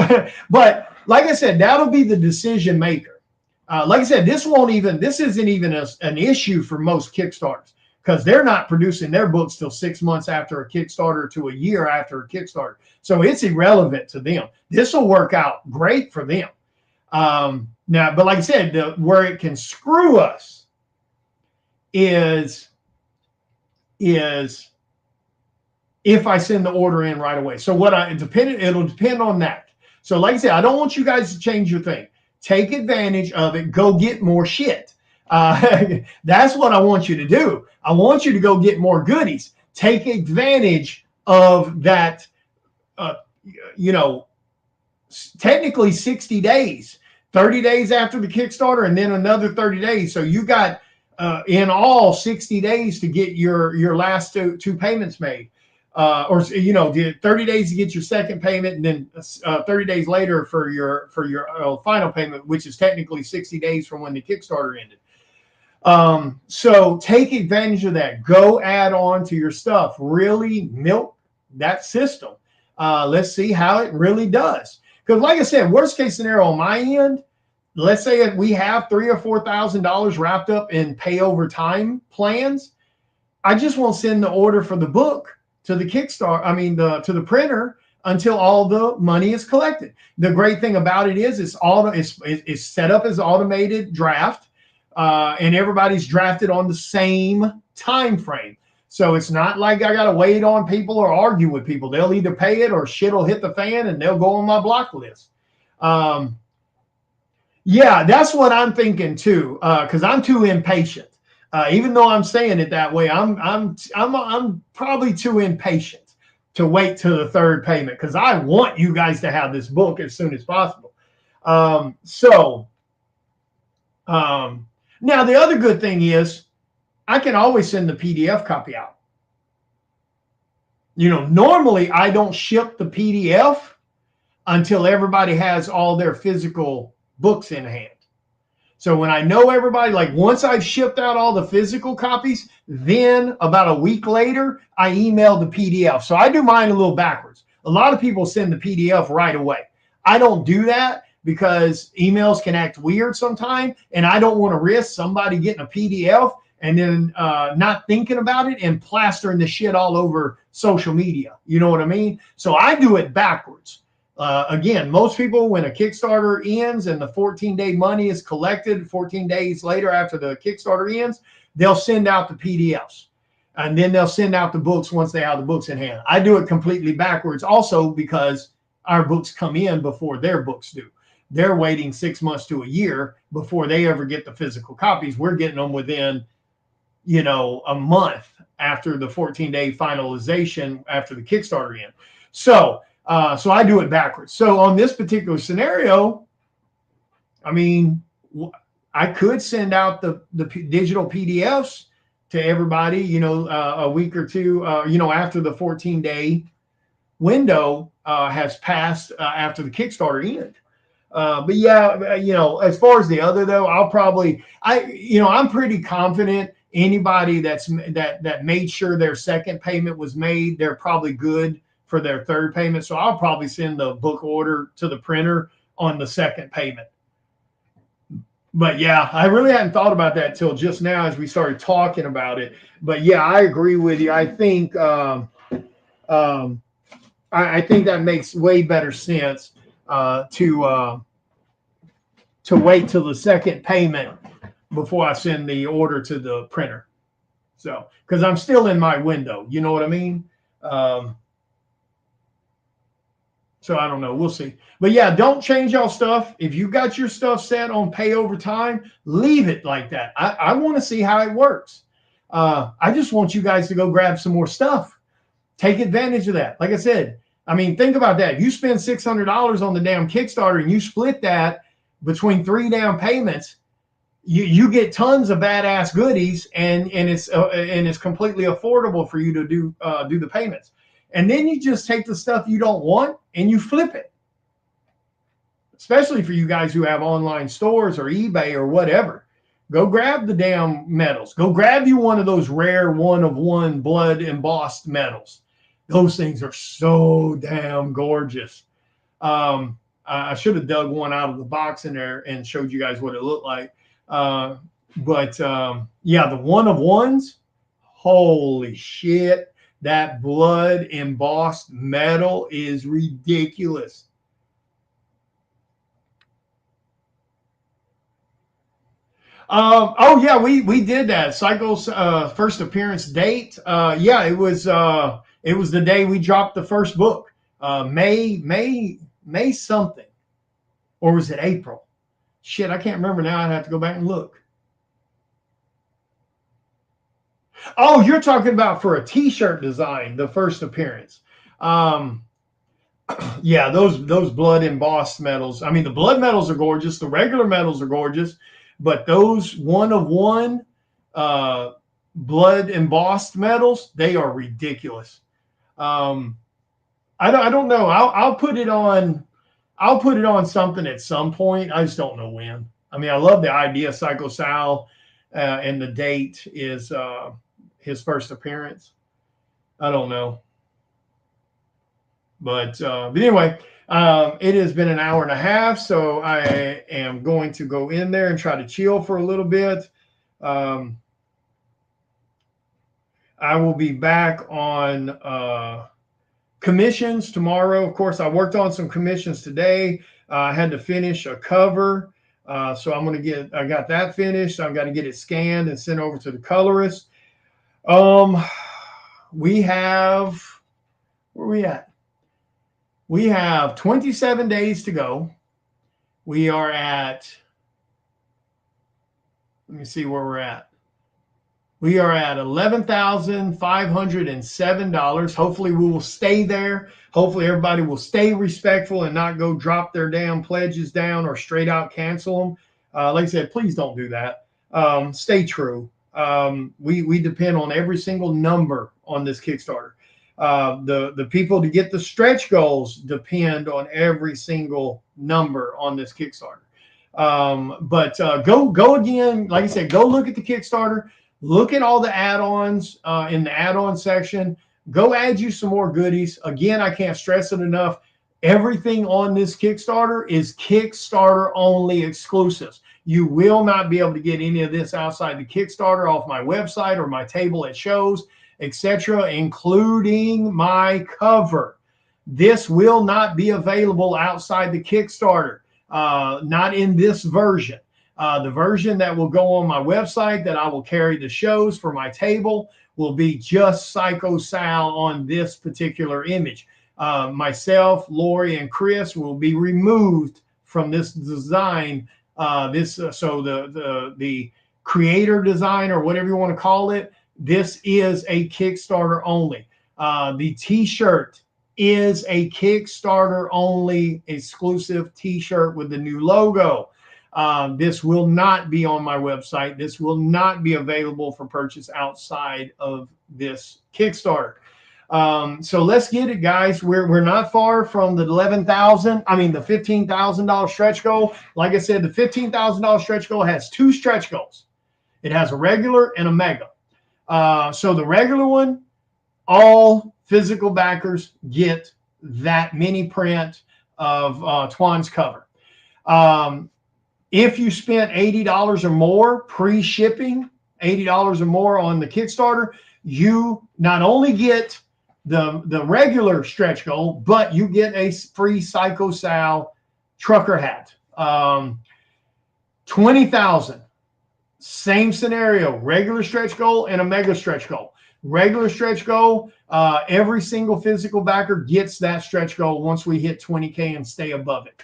But like I said, that'll be the decision maker. Like I said, this isn't even an issue for most Kickstarters, because they're not producing their books till 6 months after a Kickstarter to a year after a Kickstarter. So it's irrelevant to them. This will work out great for them. Now, but like I said, where it can screw us is if I send the order in right away. So it'll depend on that. So like I said, I don't want you guys to change your thing. Take advantage of it. Go get more shit. That's what I want you to do. I want you to go get more goodies. Take advantage of that, technically 60 days. 30 days after the Kickstarter, and then another 30 days. So you got in all 60 days to get your last two payments made, or 30 days to get your second payment, and then 30 days later for your final payment, which is technically 60 days from when the Kickstarter ended. So take advantage of that. Go add on to your stuff. Really milk that system. Let's see how it really does. Because like I said, worst case scenario on my end, let's say if we have $3,000 or $4,000 wrapped up in pay over time plans, I just won't send the order for the book to the Kickstarter, to the printer until all the money is collected. The great thing about it is it's set up as automated draft, and everybody's drafted on the same time frame. So it's not like I got to wait on people or argue with people. They'll either pay it or shit will hit the fan and they'll go on my block list. Yeah, that's what I'm thinking too, because I'm too impatient. Even though I'm saying it that way, I'm probably too impatient to wait till the third payment because I want you guys to have this book as soon as possible. Now the other good thing is I can always send the PDF copy out. Normally I don't ship the PDF until everybody has all their physical books in hand. So when I know everybody, like once I've shipped out all the physical copies, then about a week later, I email the PDF. So I do mine a little backwards. A lot of people send the PDF right away. I don't do that because emails can act weird sometimes, and I don't want to risk somebody getting a PDF and then not thinking about it and plastering the shit all over social media. You know what I mean? So I do it backwards. Again, most people, when a Kickstarter ends and the 14-day money is collected 14 days later after the Kickstarter ends, they'll send out the PDFs. And then they'll send out the books once they have the books in hand. I do it completely backwards also because our books come in before their books do. They're waiting 6 months to a year before they ever get the physical copies. We're getting them within, a month after the 14-day finalization after the Kickstarter end. So I do it backwards. So on this particular scenario, I mean, I could send out the digital PDFs to everybody, a week or two, after the 14-day window has passed after the Kickstarter end. But yeah, as far as the other though, I'm pretty confident anybody that made sure their second payment was made, they're probably good for their third payment. So I'll probably send the book order to the printer on the second payment. But yeah, I really hadn't thought about that till just now as we started talking about it. But yeah, I agree with you. I think I think that makes way better sense to wait till the second payment before I send the order to the printer. So because I'm still in my window, you know what I mean? So I don't know. We'll see. But yeah, don't change y'all stuff. If you got your stuff set on pay over time, leave it like that. I want to see how it works. I just want you guys to go grab some more stuff. Take advantage of that. Like I said, I mean, think about that. If you spend $600 on the damn Kickstarter and you split that between 3 down payments, you get tons of badass goodies, and it's completely affordable for you to do the payments. And then you just take the stuff you don't want and you flip it. Especially for you guys who have online stores or eBay or whatever. Go grab the damn medals. Go grab you one of those rare one-of-one blood embossed medals. Those things are so damn gorgeous. I should have dug one out of the box in there and showed you guys what it looked like. But yeah, the one-of-ones, holy shit. That blood embossed metal is ridiculous. Oh yeah, we did that. Psycho's first appearance date. Yeah, it was the day we dropped the first book. May something, or was it April? Shit, I can't remember now. I'd have to go back and look. Oh, you're talking about for a T-shirt design, the first appearance. Yeah, those blood embossed medals. I mean, the blood medals are gorgeous. The regular medals are gorgeous, but those one-of-one blood embossed medals, they are ridiculous. I don't know. I'll put it on. I'll put it on something at some point. I just don't know when. I mean, I love the idea of Psycho Sal, and the date is his first appearance. I don't know. But anyway, it has been an hour and a half, so I am going to go in there and try to chill for a little bit. I will be back on commissions tomorrow. Of course, I worked on some commissions today. I had to finish a cover. So I got that finished. I've got to get it scanned and sent over to the colorist. we have, where are we at? We have 27 days to go. We are at, let me see where we're at. We are at $11,507. Hopefully we will stay there. Hopefully everybody will stay respectful and not go drop their damn pledges down or straight out cancel them. Like I said, please don't do that. Stay true. We depend on every single number on this Kickstarter. The people to get the stretch goals depend on every single number on this Kickstarter. But go again. Like I said, go look at the Kickstarter. Look at all the add-ons in the add-on section. Go add you some more goodies. Again, I can't stress it enough. Everything on this Kickstarter is Kickstarter only exclusives. You will not be able to get any of this outside the Kickstarter off my website or my table at shows, etc., including my cover. This will not be available outside the Kickstarter, not in this version. The version that will go on my website that I will carry the shows for my table will be just Psycho Sal on this particular image. Myself, Lori, and Chris will be removed from this design. So the creator design, or whatever you want to call it, this is a Kickstarter only. The t-shirt is a Kickstarter only exclusive t-shirt with the new logo. This will not be on my website. This will not be available for purchase outside of this Kickstarter. So let's get it, guys. We're not far from the $15,000 stretch goal. Like I said, the $15,000 stretch goal has two stretch goals. It has a regular and a mega. So the regular one, all physical backers get that mini print of Twan's cover. If you spent $80 or more pre-shipping, $80 or more on the Kickstarter, you not only get the regular stretch goal, but you get a free Psycho Sal trucker hat. 20,000, same scenario, regular stretch goal and a mega stretch goal. Regular stretch goal, every single physical backer gets that stretch goal once we hit 20K and stay above it.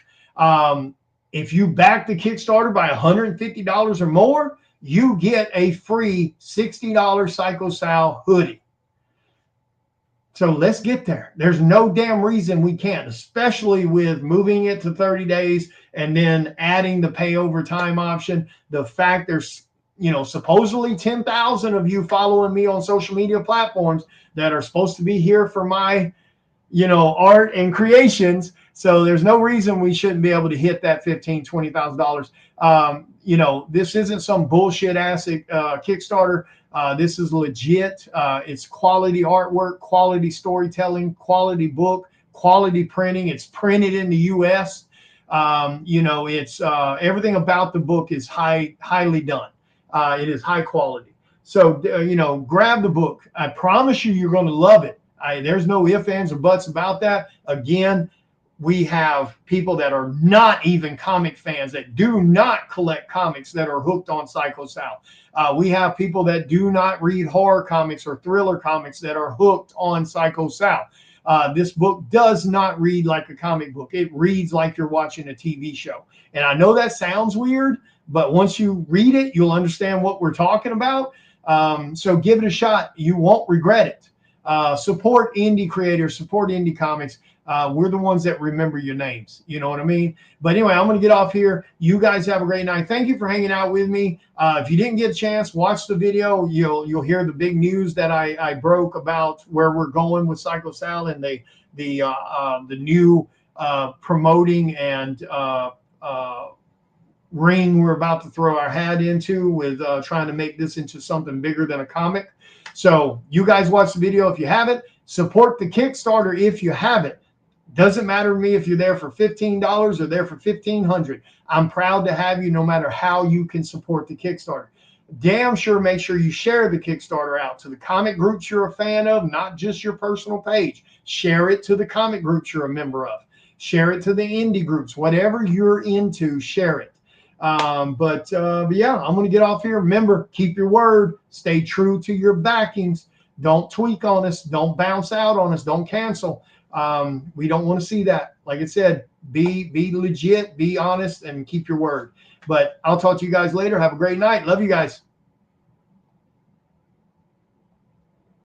If you back the Kickstarter by $150 or more, you get a free $60 Psycho Sal hoodie. So let's get there. There's no damn reason we can't, especially with moving it to 30 days and then adding the pay over time option. The fact there's, supposedly 10,000 of you following me on social media platforms that are supposed to be here for my, art and creations. So there's no reason we shouldn't be able to hit that $15,000, $20,000. This isn't some bullshit ass Kickstarter. This is legit. It's quality artwork, quality storytelling, quality book, quality printing. It's printed in the U.S. It's everything about the book is highly done. It is high quality. So, grab the book. I promise you're going to love it. There's no ifs, ands, or buts about that. Again, we have people that are not even comic fans, that do not collect comics, that are hooked on Psycho Sal. We have people that do not read horror comics or thriller comics that are hooked on Psycho Sal. This book does not read like a comic book. It reads like you're watching a TV show. And I know that sounds weird, but once you read it, you'll understand what we're talking about. So give it a shot. You won't regret it. Support indie creators, support indie comics. We're the ones that remember your names. You know what I mean? But anyway, I'm going to get off here. You guys have a great night. Thank you for hanging out with me. If you didn't get a chance, watch the video. You'll hear the big news that I broke about where we're going with Psycho Sal and the new promoting and ring we're about to throw our hat into with trying to make this into something bigger than a comic. So you guys watch the video if you haven't. Support the Kickstarter if you haven't. Doesn't matter to me if you're there for $15 or there for $1,500. I'm proud to have you no matter how you can support the Kickstarter. Damn sure make sure you share the Kickstarter out to the comic groups you're a fan of, not just your personal page. Share it to the comic groups you're a member of. Share it to the indie groups. Whatever you're into, share it. But yeah, I'm going to get off here. Remember, keep your word. Stay true to your backings. Don't tweak on us. Don't bounce out on us. Don't cancel. We don't want to see that. Like I said, be legit, be honest, and keep your word. But I'll talk to you guys later. Have a great night. Love you guys.